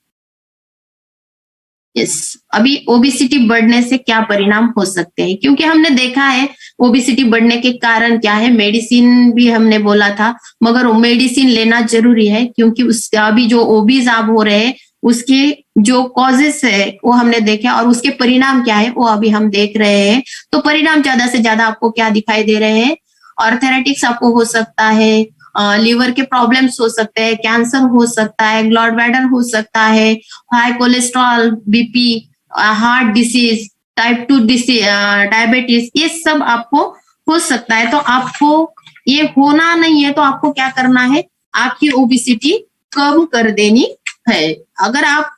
Speaker 1: Yes, अभी ओबेसिटी बढ़ने से क्या परिणाम हो सकते हैं, क्योंकि हमने देखा है ओबेसिटी बढ़ने के कारण क्या है। मेडिसिन भी हमने बोला था, मगर मेडिसिन लेना जरूरी है, क्योंकि उसका अभी जो ओबीज आप हो रहे हैं, उसके जो कॉजेस है वो हमने देखे, और उसके परिणाम क्या है वो अभी हम देख रहे हैं। तो परिणाम ज्यादा से ज्यादा आपको क्या दिखाई दे रहे हैं? ऑर्थराइटिस आपको हो सकता है, लीवर के प्रॉब्लम्स हो सकते हैं, कैंसर हो सकता है, गॉल ब्लैडर हो सकता है, high cholesterol, BP, heart disease, type 2 disease, diabetes, ये सब आपको हो सकता है। तो आपको ये होना नहीं है, तो आपको क्या करना है, आपकी ओबेसिटी कम कर देनी है। अगर आप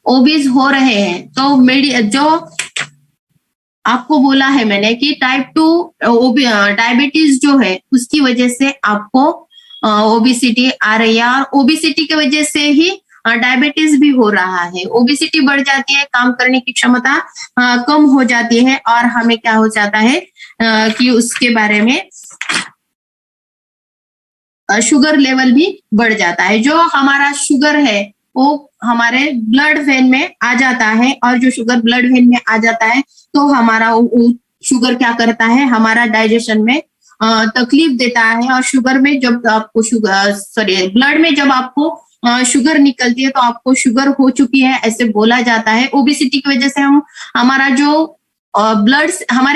Speaker 1: ओबीज हो रहे हैं, तो जो आपको बोला है मैंने कि टाइप 2 डायबिटीज जो है उसकी वजह से आपको ओबेसिटी आ रही है, और ओबेसिटी की वजह से ही डायबिटीज भी हो रहा है। ओबेसिटी बढ़ जाती है, काम करने की क्षमता कम हो जाती है, और हमें क्या हो जाता है कि उसके बारे में शुगर लेवल भी बढ़ जाता है। जो हमारा शुगर है वो हमारे ब्लड वेन में आ जाता है, और जो शुगर ब्लड वेन में आ जाता है, तो हमारा शुगर क्या करता है, हमारा डाइजेशन में तकलीफ देता है। और शुगर में जब आपको ब्लड में जब आपको शुगर निकलती है, तो आपको शुगर हो चुकी है ऐसे बोला जाता है। ओबेसिटी की वजह से हमारे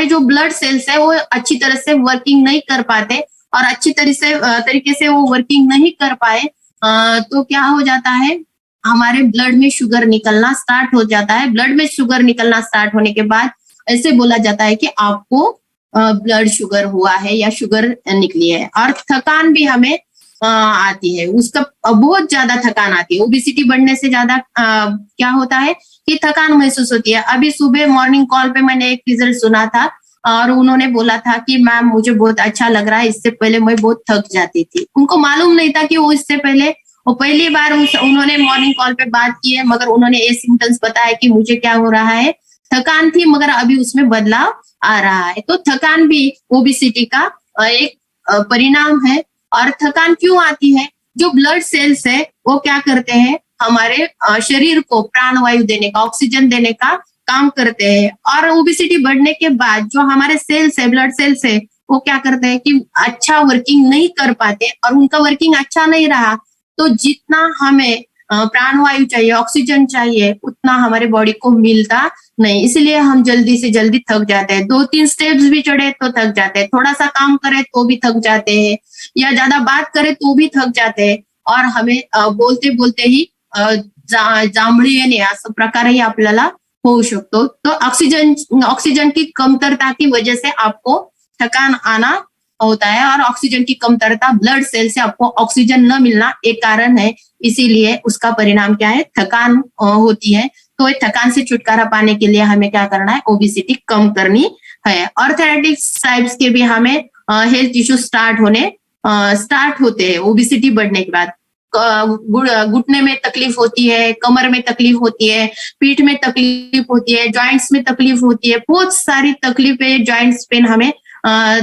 Speaker 1: जो ब्लड सेल्स है वो अच्छी तरह से वर्किंग नहीं कर पाते, और अच्छी तरीके से वो वर्किंग नहीं कर पाए, तो क्या हो जाता है, हमारे ब्लड में शुगर निकलना स्टार्ट हो जाता है। ब्लड में शुगर निकलना स्टार्ट होने के बाद ऐसे बोला जाता है कि आपको ब्लड शुगर हुआ है या शुगर निकली है। और थकान भी हमें आती है, उसका बहुत ज्यादा थकान आती है। ओबेसिटी बढ़ने से ज्यादा क्या होता है कि थकान महसूस होती है। अभी सुबह मॉर्निंग कॉल पे मैंने एक रिजल्ट सुना था, और उन्होंने बोला था कि मैम मुझे बहुत अच्छा लग रहा है, इससे पहले मैं बहुत थक जाती थी। उनको मालूम नहीं था कि वो इससे पहले वो पहली बार उन्होंने मॉर्निंग कॉल पे बात की है, मगर उन्होंने ये सिम्टम्स बताया कि मुझे क्या हो रहा है, थकान थी, मगर अभी उसमें बदलाव आ रहा है। तो थकान भी ओबेसिटी का एक परिणाम है। और थकान क्यों आती है? जो ब्लड सेल्स है वो क्या करते हैं, हमारे शरीर को प्राणवायु देने का, ऑक्सीजन देने का काम करते हैं। और ओबेसिटी बढ़ने के बाद जो हमारे सेल्स है, ब्लड सेल्स है, वो क्या करते हैं कि अच्छा वर्किंग नहीं कर पाते, और उनका वर्किंग अच्छा नहीं रहा, तो जितना हमें प्राणवायु चाहिए, ऑक्सीजन चाहिए, उतना हमारे बॉडी को मिलता नहीं। इसलिए हम जल्दी से जल्दी थक जाते हैं। 2-3 स्टेप्स भी चढ़े तो थक जाते हैं, थोड़ा सा काम करे तो भी थक जाते हैं, या ज्यादा बात करे तो भी थक जाते हैं, और हमें बोलते बोलते ही जांभळी येणे असं प्रकारही आपल्याला होऊ शकतो। तो ऑक्सीजन की कमतरता की वजह से आपको थकान आना होता है, और ऑक्सीजन की कमतरता, ब्लड सेल से आपको ऑक्सीजन न मिलना एक कारण है, इसीलिए उसका परिणाम क्या है, थकान होती है। तो थकान से छुटकारा पाने के लिए हमें क्या करना है, ओबिसिटी कम करनी है। ऑर्थराइटिस टाइप्स के भी हमें हेल्थ इश्यू स्टार्ट होते हैं ओबिसिटी बढ़ने के बाद। घुटने में तकलीफ होती है, कमर में तकलीफ होती है, पीठ में तकलीफ होती है, जॉइंट्स में तकलीफ होती है, बहुत सारी तकलीफें जॉइंट्स पेन हमें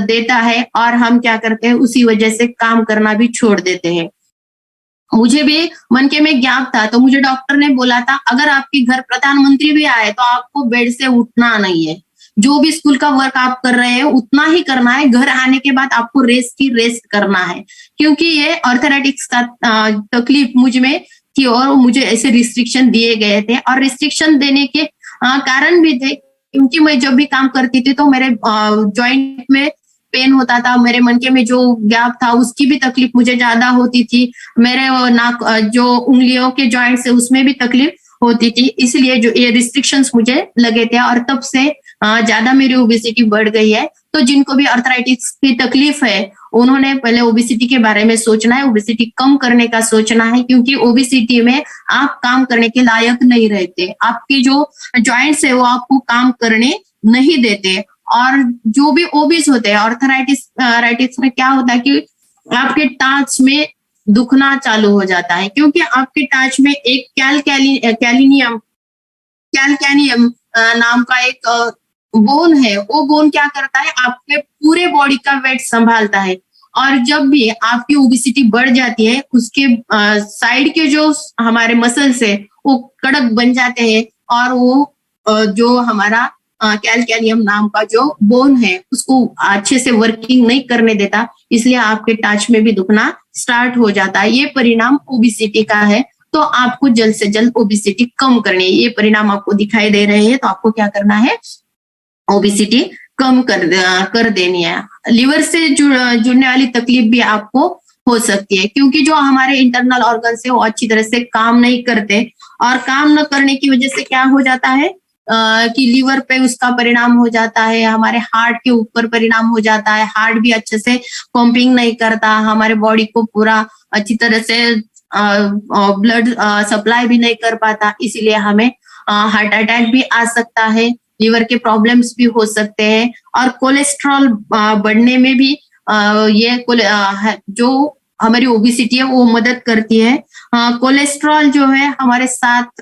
Speaker 1: देता है और हम क्या करते हैं, उसी वजह से काम करना भी छोड़ देते हैं। मुझे भी मन के में ज्ञाप था, तो मुझे डॉक्टर ने बोला था अगर आपके घर प्रधानमंत्री भी आए तो आपको बेड से उठना नहीं है, जो भी स्कूल का वर्क आप कर रहे हैं उतना ही करना है, घर आने के बाद आपको रेस्ट करना है, क्योंकि ये ऑर्थराइटिक्स का तकलीफ मुझ में थी और मुझे ऐसे रिस्ट्रिक्शन दिए गए थे और रिस्ट्रिक्शन देने के कारण भी थे, क्योंकि मैं जब भी काम करती थी तो मेरे जॉइंट में पेन होता था, मेरे मन के में जो गैप था उसकी भी तकलीफ मुझे ज्यादा होती थी, मेरे नाक जो उंगलियों के जॉइंट्स है उसमें भी तकलीफ होती थी, इसलिए जो ये रिस्ट्रिक्शंस मुझे लगे थे और तब से ज्यादा मेरी ओबिसिटी बढ़ गई है। तो जिनको भी अर्थराइटिस की तकलीफ है उन्होंने पहले ओबिसिटी के बारे में सोचना है, ओबिसिटी कम करने का सोचना है, क्योंकि ओबिसिटी में आप काम करने के लायक नहीं रहते, आपकी जो जॉइंट्स है वो आपको काम करने नहीं देते। और जो भी ओबिस होते हैं राइटिस में क्या होता है कि आपके टाच में दुखना चालू हो जाता है, क्योंकि आपके टाच में एक कैल्केनियम नाम का एक बोन है, वो बोन क्या करता है, आपके पूरे बॉडी का वेट संभालता है। और जब भी आपकी ओबिसिटी बढ़ जाती है उसके साइड के जो हमारे मसल्स है वो कड़क बन जाते हैं और वो जो हमारा कैल्केनियम नाम का जो बोन है उसको अच्छे से वर्किंग नहीं करने देता, इसलिए आपके टाच में भी दुखना स्टार्ट हो जाता है। ये परिणाम ओबिसिटी का है, तो आपको जल्द से जल्द ओबिसिटी कम करनी है। ये परिणाम आपको दिखाई दे रहे हैं तो आपको क्या करना है, ओबिसिटी कम कर देनी है। लिवर से जुड़ने वाली तकलीफ भी आपको हो सकती है, क्योंकि जो हमारे इंटरनल ऑर्गन्स है वो अच्छी तरह से काम नहीं करते और काम न करने की वजह से क्या हो जाता है कि लिवर पे उसका परिणाम हो जाता है, हमारे हार्ट के ऊपर परिणाम हो जाता है, हार्ट भी अच्छे से पंपिंग नहीं करता, हमारे बॉडी को पूरा अच्छी तरह से ब्लड सप्लाई भी नहीं कर पाता, इसीलिए हमें हार्ट अटैक भी आ सकता है, लिवर के प्रॉब्लम्स भी हो सकते हैं और कोलेस्ट्रॉल बढ़ने में भी ये जो हमारी ओबिसिटी है वो मदद करती है। कोलेस्ट्रॉल जो है हमारे साथ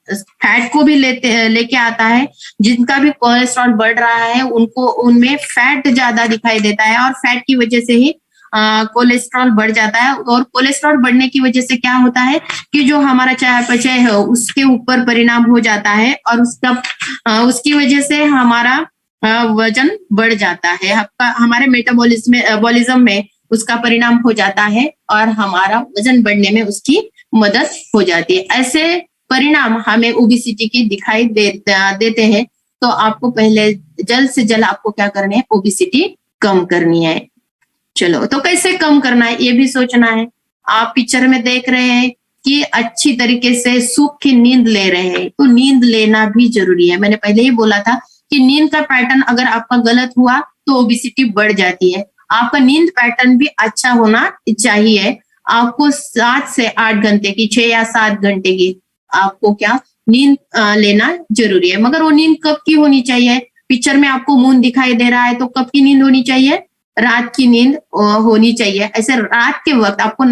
Speaker 1: फैट को भी लेके आता है, जिनका भी कोलेस्ट्रॉल बढ़ रहा है उनको उनमें फैट ज्यादा दिखाई देता है और फैट की वजह से ही कोलेस्ट्रॉल बढ़ जाता है। और कोलेस्ट्रॉल बढ़ने की वजह से क्या होता है कि जो हमारा चयापचय है उसके ऊपर परिणाम हो जाता है और उसकी वजह से हमारा वजन बढ़ जाता है, हमारे मेटाबॉलिज्म में उसका परिणाम हो जाता है और हमारा वजन बढ़ने में उसकी मदद हो जाती है। ऐसे परिणाम हमें ओबिसिटी की दिखाई देते हैं, तो आपको पहले जल्द से जल्द आपको क्या करना है, ओबिसिटी कम करनी है। चलो, तो कैसे कम करना है ये भी सोचना है। आप पिक्चर में देख रहे हैं कि अच्छी तरीके से सुख की नींद ले रहे हैं, तो नींद लेना भी जरूरी है। मैंने पहले ही बोला था कि नींद का पैटर्न अगर आपका गलत हुआ तो ओबिसिटी बढ़ जाती है। आपका नींद पैटर्न भी अच्छा होना चाहिए। आपको 7 से 8 घंटे की, 6 या 7 घंटे की आपको क्या नींद लेना जरूरी है। मगर वो नींद कब की होनी चाहिए? पिक्चर में आपको मून दिखाई दे रहा है तो कब की नींद होनी चाहिए? रात की नींद होनी चाहिए। ऐसे रात के वक्त आपको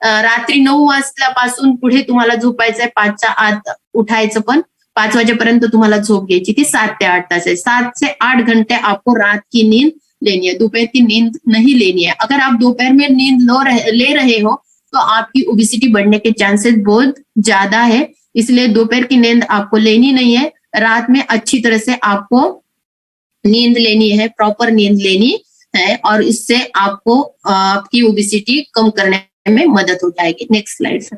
Speaker 1: रात्री 9 वाजल्यापासून पुढे तुम्हाला झोपायचंय, 5च्या आत उठायचं, पण 5 वाजेपर्यंत तुम्हाला झोप घ्यायची ती 7 ते 8 तास है। 7 से 8 घंटे आपको रात की नींद लेनी है, दोपहर की नींद नहीं लेनी है। अगर आप दोपहर में नींद ले रहे हो तो आपकी ओबिसिटी बढ़ने के चांसेस बहुत ज्यादा है, इसलिए दोपहर की नींद आपको लेनी नहीं है। रात में अच्छी तरह से आपको नींद लेनी है, प्रॉपर नींद लेनी है और इससे आपको आपकी ओबिसिटी कम करने में मदद हो जाएगी। Next slide sir,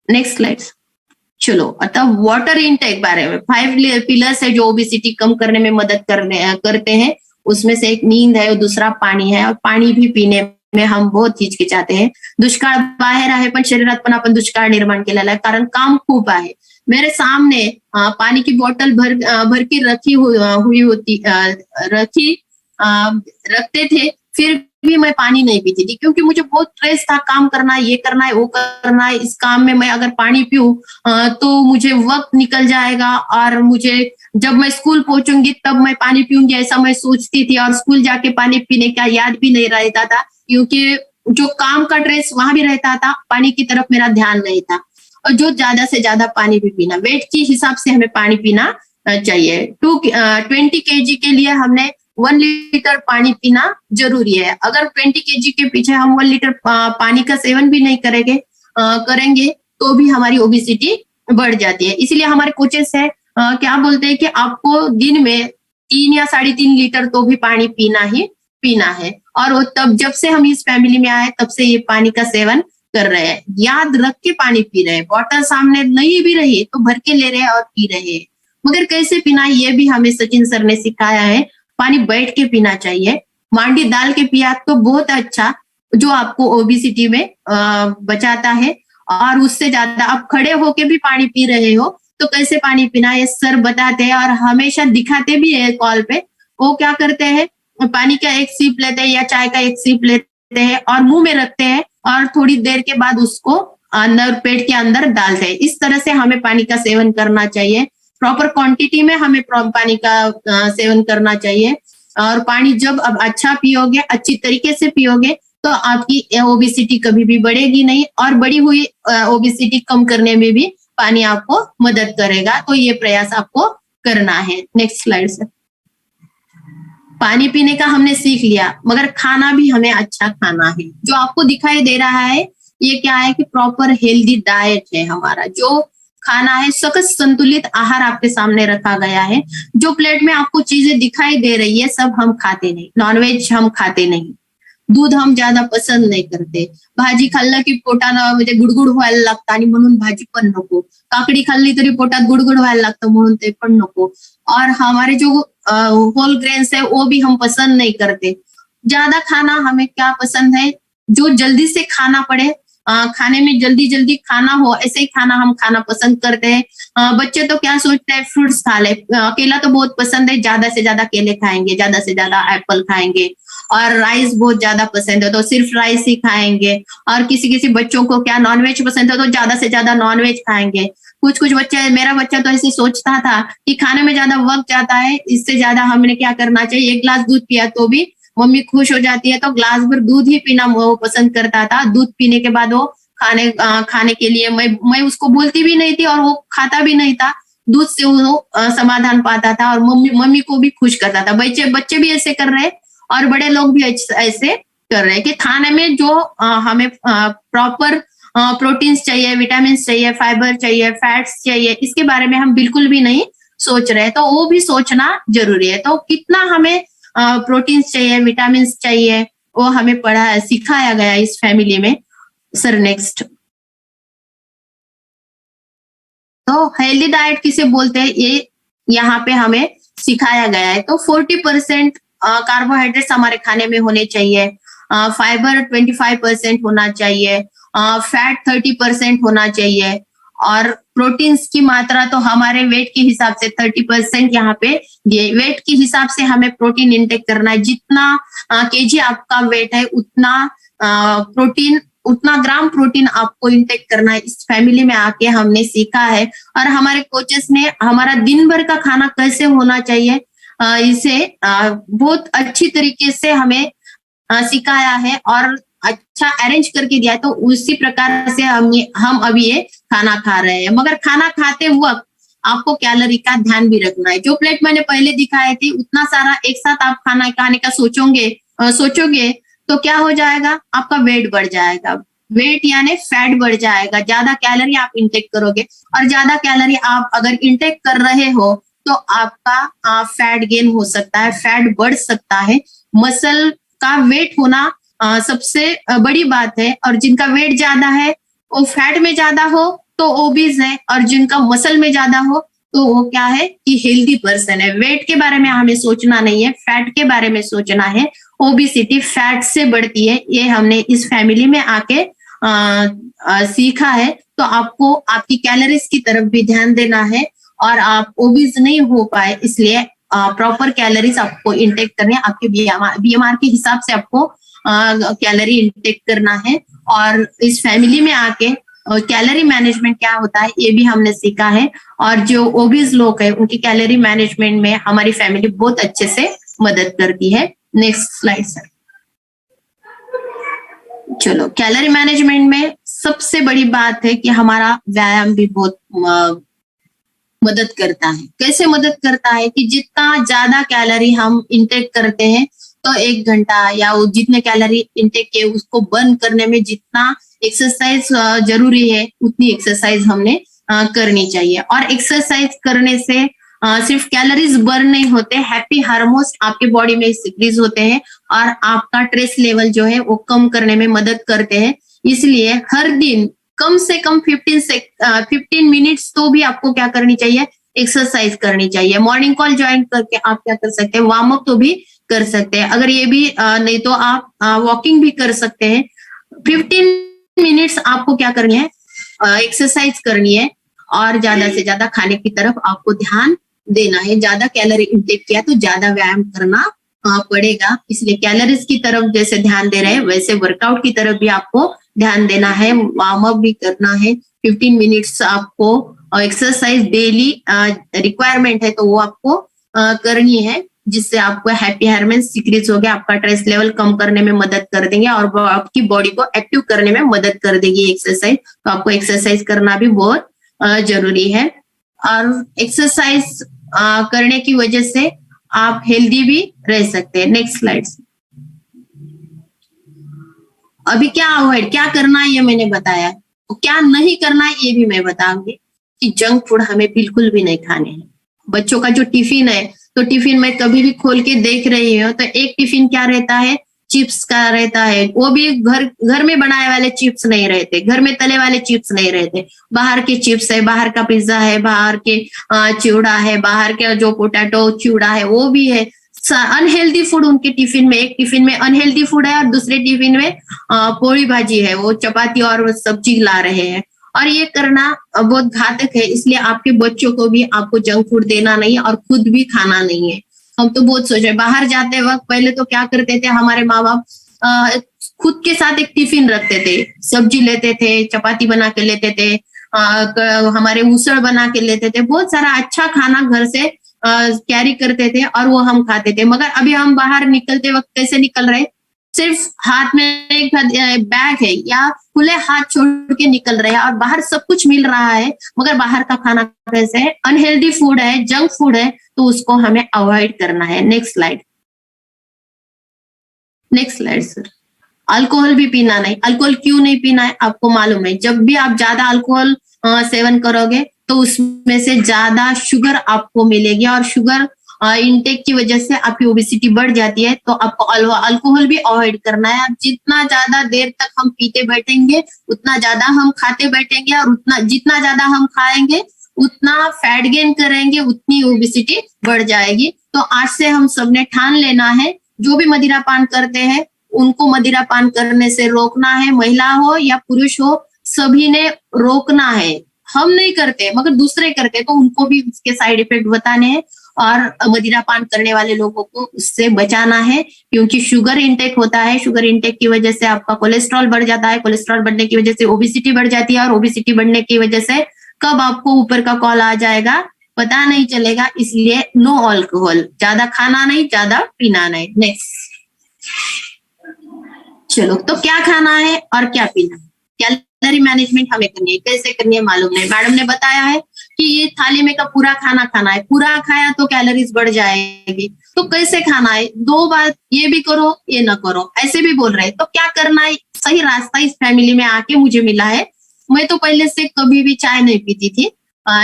Speaker 1: next slide. चलो, अतः वाटर इनटेक बारे में 5 पिलर्स है जो ओबिसिटी कम करने में मदद करते हैं। उसमें से एक नींद है और दूसरा पाणी है, और पाणी भी पीने में हम बहुत हिचकिचाते हैं। दुष्काळ बाहेर आहे पण शरीरात पण आपण दुष्काळ निर्माण केलेला आहे, कारण काम खूप आहे। मेरे सामने पानी की बोतल भर के रखते थे, फिर भी मैं पानी नहीं पीती थी, क्योंकि मुझे बहुत स्ट्रेस था, काम करना है, ये करना है, वो करना है। इस काम में मैं अगर पानी पीऊँ तो मुझे वक्त निकल जाएगा, और मुझे जब मैं स्कूल पहुंचूंगी तब मैं पानी पीऊंगी, ऐसा मैं सोचती थी। और स्कूल जाके पानी पीने का याद भी नहीं रहता था, क्योंकि जो काम का स्ट्रेस वहां भी रहता था, पानी की तरफ मेरा ध्यान नहीं था। और जो ज्यादा से ज्यादा पानी भी पीना, वेट के हिसाब से हमें पानी पीना चाहिए। 20 केजी के लिए हमने 1 लीटर पानी पीना जरूरी है। अगर 20 केजी के पीछे हम 1 लीटर पानी का सेवन भी नहीं करेंगे तो भी हमारी ओबेसिटी बढ़ जाती है। इसलिए हमारे कोचेस है क्या बोलते हैं कि आपको दिन में 3 या 3.5 लीटर तो भी पानी पीना ही पीना है। और वो तब जब से हम इस फैमिली में आए तब से ये पानी का सेवन कर रहे हैं। याद रख के पानी पी रहे हैं, बॉटल सामने नहीं भी रही तो भर के ले रहे हैं और पी रहे हैं। मगर कैसे पीना ये भी हमें सचिन सर ने सिखाया है। पानी बैठ के पीना चाहिए, मांडी डाल के पिया तो बहुत अच्छा, जो आपको ओबेसिटी में बचाता है। और उससे ज्यादा आप खड़े होके भी पानी पी रहे हो तो कैसे पानी पीना ये सर बताते हैं, और हमेशा दिखाते भी है कॉल पे। वो क्या करते हैं, पानी का एक सिप लेते हैं या चाय का एक सिप लेते हैं और मुंह में रखते हैं, और थोड़ी देर के बाद उसको अंदर पेट के अंदर डालते हैं। इस तरह से हमें पानी का सेवन करना चाहिए। प्रॉपर क्वांटिटी में हमें पानी का सेवन करना चाहिए। और पानी जब अब अच्छा पियोगे, अच्छी तरीके से पियोगे, तो आपकी ओबेसिटी कभी भी बढ़ेगी नहीं, और बढ़ी हुई ओबेसिटी कम करने में भी पानी आपको मदद करेगा। तो ये प्रयास आपको करना है। Next slide sir. पानी पीने का हमने सीख लिया, मगर खाना भी हमें अच्छा खाना है। जो आपको दिखाई दे रहा है ये क्या है कि प्रॉपर हेल्दी डाइट है हमारा। जो खाना है सख्त संतुलित आहार आपके सामने रखा गया है। जो प्लेट में आपको चीजें दिखाई दे रही है सब हम खाते नहीं। नॉनव्हेज हम खाते नहीं, दूध हम ज्यादा पसंद नाही करते, भाजी खाल्लं की पोटानं म्हणजे गुडगुड व्हायला लागतं आणि म्हणून भाजी पण नको, काकडी खाल्ली तरी पोटात गुडगुड व्हायला लागतं म्हणून ते पण नको। और हमारे जो होल ग्रेन्स है वो भी हम पसंद नहीं करते। ज्यादा खाना हमें क्या पसंद है, जो जल्दी से खाना पड़े, खाने में जल्दी जल्दी खाना हो, ऐसे ही खाना हम खाना पसंद करते हैं। बच्चे तो क्या सोचते हैं, फ्रूट्स खा ले, केला तो बहुत पसंद है, ज्यादा से ज्यादा केले खाएंगे, ज्यादा से ज्यादा एप्पल खाएंगे। और राइस बहुत ज्यादा पसंद है तो सिर्फ राइस ही खाएंगे। और किसी किसी बच्चों को क्या नॉनवेज पसंद है तो ज्यादा से ज्यादा नॉनवेज खाएंगे। कुछ कुछ बच्चे, मेरा बच्चा तो ऐसे सोचता था कि खाने में ज्यादा वक्त जाता है, इससे ज्यादा हमने क्या करना चाहिए, 1 गिलास दूध पिया तो भी मम्मी खुश हो जाती है, तो ग्लास भर दूध ही पीना वो पसंद करता था। दूध पीने के बाद वो खाने के लिए मैं उसको बोलती भी नहीं थी और वो खाता भी नहीं था। दूध से वो समाधान पाता था और मम्मी को भी खुश करता था। बच्चे भी ऐसे कर रहे हैं और बड़े लोग भी ऐसे कर रहे हैं कि खाने में जो हमें प्रॉपर प्रोटीन्स चाहिए, विटामिन चाहिए, फाइबर चाहिए, फैट्स चाहिए, इसके बारे में हम बिल्कुल भी नहीं सोच रहे। तो वो भी सोचना जरूरी है। तो कितना हमें प्रोटीन्स चाहिए, विटामिन चाहिए, वो हमें सिखाया गया इस फैमिली में। Sir next. तो हेल्दी डाइट किसे बोलते हैं ये यहाँ पे हमें सिखाया गया है। तो 40% कार्बोहाइड्रेट्स हमारे खाने में होने चाहिए, फाइबर 25% होना चाहिए, फैट 30% होना चाहिए, और प्रोटीन्स की मात्रा तो हमारे वेट के हिसाब से 30% यहाँ पे दिए। वेट के हिसाब से हमें प्रोटीन इंटेक करना है। जितना केजी आपका वेट है उतना ग्राम प्रोटीन आपको इंटेक करना है। इस फैमिली में आके हमने सीखा है, और हमारे कोचेस ने हमारा दिन भर का खाना कैसे होना चाहिए इसे बहुत अच्छी तरीके से हमें सिखाया है और अच्छा अरेंज करके दिया है। तो उसी प्रकार से हम अभी ये खाना खा रहे हैं। मगर खाना खाते वक्त आपको कैलोरी का ध्यान भी रखना है। जो प्लेट मैंने पहले दिखाए थे उतना सारा एक साथ आप खाना खाने का सोचोगे तो क्या हो जाएगा, आपका वेट बढ़ जाएगा। वेट यानी फैट बढ़ जाएगा। ज्यादा कैलोरी आप इंटेक करोगे, और ज्यादा कैलोरी आप अगर इंटेक कर रहे हो तो आपका फैट गेन हो सकता है, फैट बढ़ सकता है। मसल का वेट होना सबसे बड़ी बात है, और जिनका वेट ज्यादा है वो फैट में ज्यादा हो तो ओबीज है, और जिनका मसल में ज्यादा हो तो वो क्या है कि हेल्दी पर्सन है। वेट के बारे में हमें सोचना नहीं है, फैट के बारे में सोचना है। ओबेसिटी फैट से बढ़ती है, ये हमने इस फैमिली में आके सीखा है। तो आपको आपकी कैलोरीज की तरफ भी ध्यान देना है, और आप ओबीज नहीं हो पाए इसलिए प्रॉपर कैलोरीज आपको इंटेक करने, आपके बीएमआर के हिसाब से आपको कैलोरी इंटेक करना है। और इस फैमिली में आके कैलोरी मैनेजमेंट क्या होता है ये भी हमने सीखा है। और जो ओबीज लोग है उनकी कैलोरी मैनेजमेंट में हमारी फैमिली बहुत अच्छे से मदद करती है। Next slide sir. चलो, कैलोरी मैनेजमेंट में सबसे बड़ी बात है कि हमारा व्यायाम भी बहुत मदद करता है। कैसे मदद करता है कि जितना ज्यादा कैलोरी हम इंटेक करते हैं तो 1 घंटा या जितने कैलोरी इंटेक के उसको बर्न करने में जितना एक्सरसाइज जरूरी है उतनी एक्सरसाइज हमने करनी चाहिए। और एक्सरसाइज करने से सिर्फ कैलोरीज बर्न नहीं होते, हैप्पी हार्मोन्स आपके बॉडी में सिक्रीज होते हैं और आपका स्ट्रेस लेवल जो है वो कम करने में मदद करते हैं। इसलिए हर दिन कम से कम 15 मिनट्स तो भी आपको क्या करनी चाहिए, एक्सरसाइज करनी चाहिए। मॉर्निंग कॉल ज्वाइन करके आप क्या कर सकते हैं, वार्म अप तो भी कर सकते हैं। अगर ये भी नहीं तो आप वॉकिंग भी कर सकते हैं। 15 मिनट्स आपको क्या करनी है, एक्सरसाइज करनी है और ज्यादा से ज्यादा खाने की तरफ आपको ध्यान देना है। ज्यादा कैलोरी इंटेक किया तो ज्यादा व्यायाम करना पड़ेगा, इसलिए कैलोरीज की तरफ जैसे ध्यान दे रहे हैं वैसे वर्कआउट की तरफ भी आपको ध्यान देना है, वार्म अप भी करना है। 15 मिनट्स आपको एक्सरसाइज डेली रिक्वायरमेंट है तो वो आपको करनी है, जिससे आपको हैप्पी हार्मोन्स सिक्रीज हो गया, आपका स्ट्रेस लेवल कम करने में मदद कर देंगे और वो आपकी बॉडी को एक्टिव करने में मदद कर देगी एक्सरसाइज। तो आपको एक्सरसाइज करना भी बहुत जरूरी है। और एक्सरसाइज करने की वजह से आप हेल्दी भी रह सकते हैं। Next slide. अभी क्या अवॉइड क्या करना है ये मैंने बताया, तो क्या नहीं करना है ये भी मैं बताऊंगी कि जंक फूड हमें बिल्कुल भी नहीं खाने हैं। बच्चों का जो टिफिन है तो टिफिन में कभी भी खोल के देख रही हो तो एक टिफिन क्या रहता है, चिप्स का रहता है। वो भी घर में बनाए वाले चिप्स नहीं रहते, घर में तले वाले चिप्स नहीं रहते, बाहर के चिप्स है, बाहर का पिज्जा है, बाहर के चिवड़ा है, बाहर के जो पोटैटो चिवड़ा है वो भी है। अनहेल्दी फूड उनके टिफिन में, एक टिफिन में अनहेल्दी फूड है और दूसरे टिफिन में पोड़ी भाजी है, वो चपाती और सब्जी ला रहे हैं। और ये करना बहुत घातक है, इसलिए आपके बच्चों को भी आपको जंक फूड देना नहीं है और खुद भी खाना नहीं है। हम तो बहुत सोचे, बाहर जाते वक्त पहले तो क्या करते थे हमारे माँ बाप, खुद के साथ एक टिफिन रखते थे, सब्जी लेते थे, चपाती बना के लेते थे, हमारे उसळ बना के लेते थे, बहुत सारा अच्छा खाना घर से कैरी करते थे और वो हम खाते थे। मगर अभी हम बाहर निकलते वक्त कैसे निकल रहे, सिर्फ हाथ में एक बैग है या खुले हाथ छोड़ के निकल रहे हैं और बाहर सब कुछ मिल रहा है, मगर बाहर का खाना कैसे है, अनहेल्दी फूड है, जंक फूड है, तो उसको हमें अवॉइड करना है। Next slide. Next slide sir. Alcohol भी पीना नहीं। अल्कोहल क्यों नहीं पीना है आपको मालूम है, जब भी आप ज्यादा अल्कोहल सेवन करोगे तो उसमें से ज्यादा शुगर आपको मिलेगी और शुगर इनटेक की वजह से आपकी ओबेसिटी बढ़ जाती है। तो आपको अल्कोहल भी अवॉइड करना है। आप जितना ज्यादा देर तक हम पीते बैठेंगे उतना ज्यादा हम खाते बैठेंगे और उतना जितना ज्यादा हम खाएंगे उतना फैट गेन करेंगे, उतनी ओबेसिटी बढ़ जाएगी। तो आज से हम सबने ठान लेना है, जो भी मदिरा पान करते हैं उनको मदिरा पान करने से रोकना है, महिला हो या पुरुष हो सभी ने रोकना है। हम नहीं करते मगर दूसरे करते तो उनको भी उसके साइड इफेक्ट बताने हैं और मदिरा पान करने वाले लोगों को उससे बचाना है, क्योंकि शुगर इंटेक होता है। शुगर इंटेक की वजह से आपका कोलेस्ट्रॉल बढ़ जाता है, कोलेस्ट्रॉल बढ़ने की वजह से ओबेसिटी बढ़ जाती है और ओबेसिटी बढ़ने की वजह से कब आपको ऊपर का कॉल आ जाएगा पता नहीं चलेगा। इसलिए नो अल्कोहल, ज्यादा खाना नहीं, ज्यादा पीना नहीं। नेक्स्ट। चलो, तो क्या खाना है और क्या पीना है, कैलोरी मैनेजमेंट हमें करनी है। कैसे करनी है मालूम नहीं, मैडम ने बताया है कि ये थाली में का पूरा खाना खाना है, पूरा खाया तो कैलोरीज बढ़ जाएगी। तो कैसे खाना है, 2 बार ये भी करो ये ना करो, ऐसे भी बोल रहे हैं। तो क्या करना है, सही रास्ता इस फैमिली में आके मुझे मिला है। मैं तो पहले से कभी भी चाय नहीं पीती थी,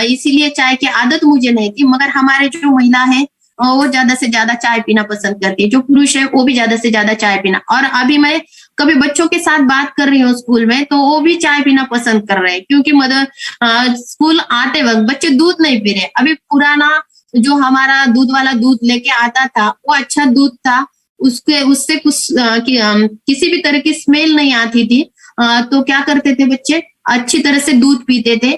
Speaker 1: इसीलिए चाय की आदत मुझे नहीं थी, मगर हमारे जो महिला है वो ज्यादा से ज्यादा चाय पीना पसंद करती है, जो पुरुष है वो भी ज्यादा से ज्यादा चाय पीना। और अभी मैं कभी बच्चों के साथ बात कर रही हूँ स्कूल में तो वो भी चाय पीना पसंद कर रहे हैं, क्योंकि स्कूल आते वक्त बच्चे दूध नहीं पी रहे। अभी पुराना जो हमारा दूध वाला दूध लेके आता था वो अच्छा दूध था, उससे कुछ किसी भी तरह की स्मेल नहीं आती थी। तो क्या करते थे बच्चे, अच्छी तरह से दूध पीते थे।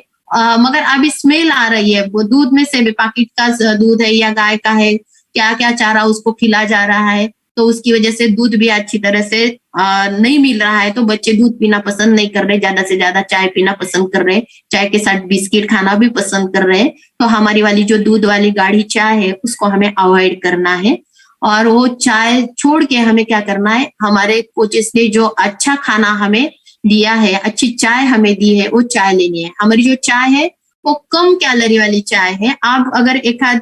Speaker 1: मगर अभी स्मेल आ रही है, वो दूध में से भी पैकेट का दूध है या गाय का है, क्या क्या चारा उसको खिला जा रहा है, तो उसकी वजह से दूध भी अच्छी तरह से नहीं मिल रहा है, तो बच्चे दूध पीना पसंद नहीं कर रहे, ज्यादा से ज्यादा चाय पीना पसंद कर रहे हैं, चाय के साथ बिस्किट खाना भी पसंद कर रहे हैं। तो हमारी वाली जो दूध वाली गाढ़ी चाय है उसको हमें अवॉइड करना है, और वो चाय छोड़ के हमें क्या करना है, हमारे कोचेस ने जो अच्छा खाना हमें दिया है, अच्छी चाय हमें दी है, वो चाय लेनी है। हमारी जो चाय है वो कम कैलोरी वाली चाय है। आप अगर एक आध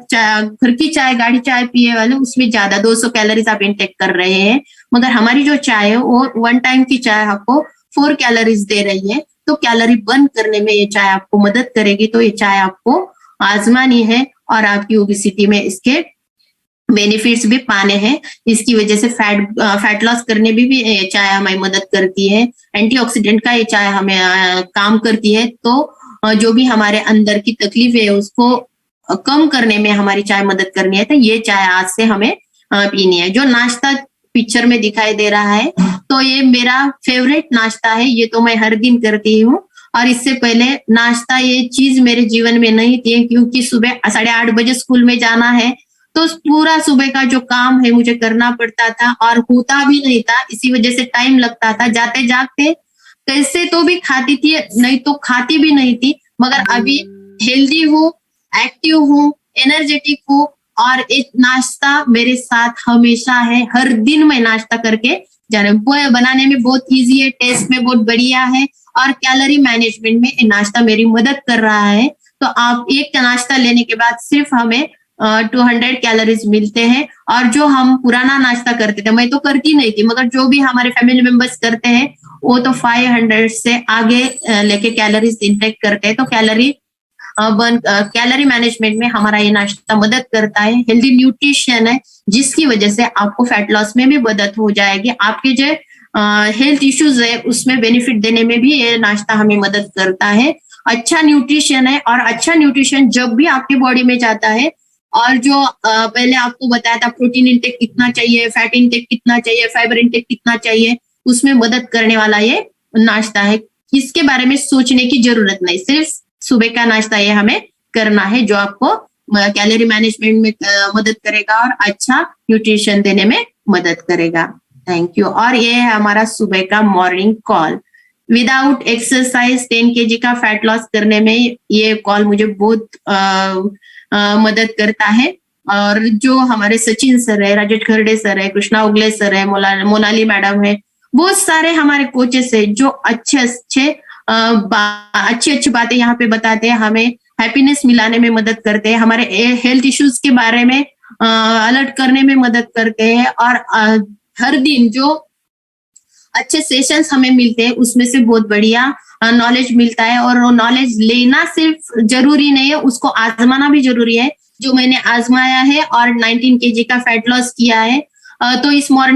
Speaker 1: घर की चाय, गाढ़ी चाय पिए वाले, उसमें ज्यादा 200 कैलोरीज आप इंटेक कर रहे हैं, मगर हमारी जो चाय है वो वन टाइम की चाय आपको 4 कैलोरीज दे रही है। तो कैलोरी बर्न करने में ये चाय आपको मदद करेगी। तो ये चाय आपको आजमानी है और आपकी ओबेसिटी में इसके बेनिफिट्स भी पाने हैं। इसकी वजह से फैट लॉस करने में भी ये चाय हमें मदद करती है। एंटीऑक्सीडेंट का ये चाय हमें काम करती है। तो जो भी हमारे अंदर की तकलीफ है उसको कम करने में हमारी चाय मदद करनी है। तो ये चाय आज से हमें पीनी है। जो नाश्ता पिक्चर में दिखाई दे रहा है, तो ये मेरा फेवरेट नाश्ता है। ये तो मैं हर दिन करती हूँ, और इससे पहले नाश्ता ये चीज मेरे जीवन में नहीं थी, क्योंकि सुबह 8:30 बजे स्कूल में जाना है, तो पूरा सुबह का जो काम है मुझे करना पड़ता था, और होता भी नहीं था, इसी वजह से टाइम लगता था। जाते जागते कैसे तो भी खाती थी, नहीं तो खाती भी नहीं थी। मगर अभी हेल्दी हूँ, एक्टिव हूँ, एनर्जेटिक हूँ, और एक नाश्ता मेरे साथ हमेशा है। हर दिन मैं नाश्ता करके जाने बनाने में बहुत इजी है, टेस्ट में बहुत बढ़िया है, और कैलोरी मैनेजमेंट में ये नाश्ता मेरी मदद कर रहा है। तो आप एक नाश्ता लेने के बाद सिर्फ हमें 200 कैलोरीज मिलते हैं। और जो हम पुराना नाश्ता करते थे, मैं तो करती नहीं थी, मगर जो भी हमारे फैमिली मेंबर्स करते हैं वो तो 500 से आगे लेके कैलोरीज इंटेक करते हैं। तो कैलोरी मैनेजमेंट में हमारा ये नाश्ता मदद करता है। हेल्दी न्यूट्रिशन है, जिसकी वजह से आपको फैट लॉस में भी मदद हो जाएगी। आपके जो हेल्थ इश्यूज है उसमें बेनिफिट देने में भी ये नाश्ता हमें मदद करता है। अच्छा न्यूट्रिशन है, और अच्छा न्यूट्रिशन जब भी आपकी बॉडी में जाता है, और जो पहले आपको बताया था प्रोटीन इंटेक कितना चाहिए, फैट इंटेक कितना चाहिए, फाइबर इंटेक कितना चाहिए, उसमें मदद करने वाला ये नाश्ता है। इसके बारे में सोचने की जरूरत नहीं, सिर्फ सुबह का नाश्ता ये हमें करना है, जो आपको कैलोरी मैनेजमेंट में मदद करेगा और अच्छा न्यूट्रिशन देने में मदद करेगा। Thank you. और ये है हमारा सुबह का morning call. Without exercise 10 kg का फैट लॉस करने में ये कॉल मुझे बहुत मदद करता है। और जो हमारे सचिन सर है, राजेश खरडे सर है, कृष्णा उगले सर है, मोनाली मैडम है, बहुत सारे हमारे कोचेस है जो अच्छी अच्छी बातें यहाँ पे बताते हैं, हमें हैप्पीनेस मिलाने में मदद करते हैं, हमारे हेल्थ इश्यूज के बारे में अलर्ट करने में मदद करते हैं। और हर दिन जो अच्छे सेशंस हमें मिलते हैं उसमें से बहुत बढ़िया नॉलेज मिलता है। और वो नॉलेज लेना सिर्फ जरूरी नहीं है, उसको आजमाना भी जरूरी है, जो मैंने आजमाया है और 19 kg का फैट लॉस किया है। तो इस मॉर्निंग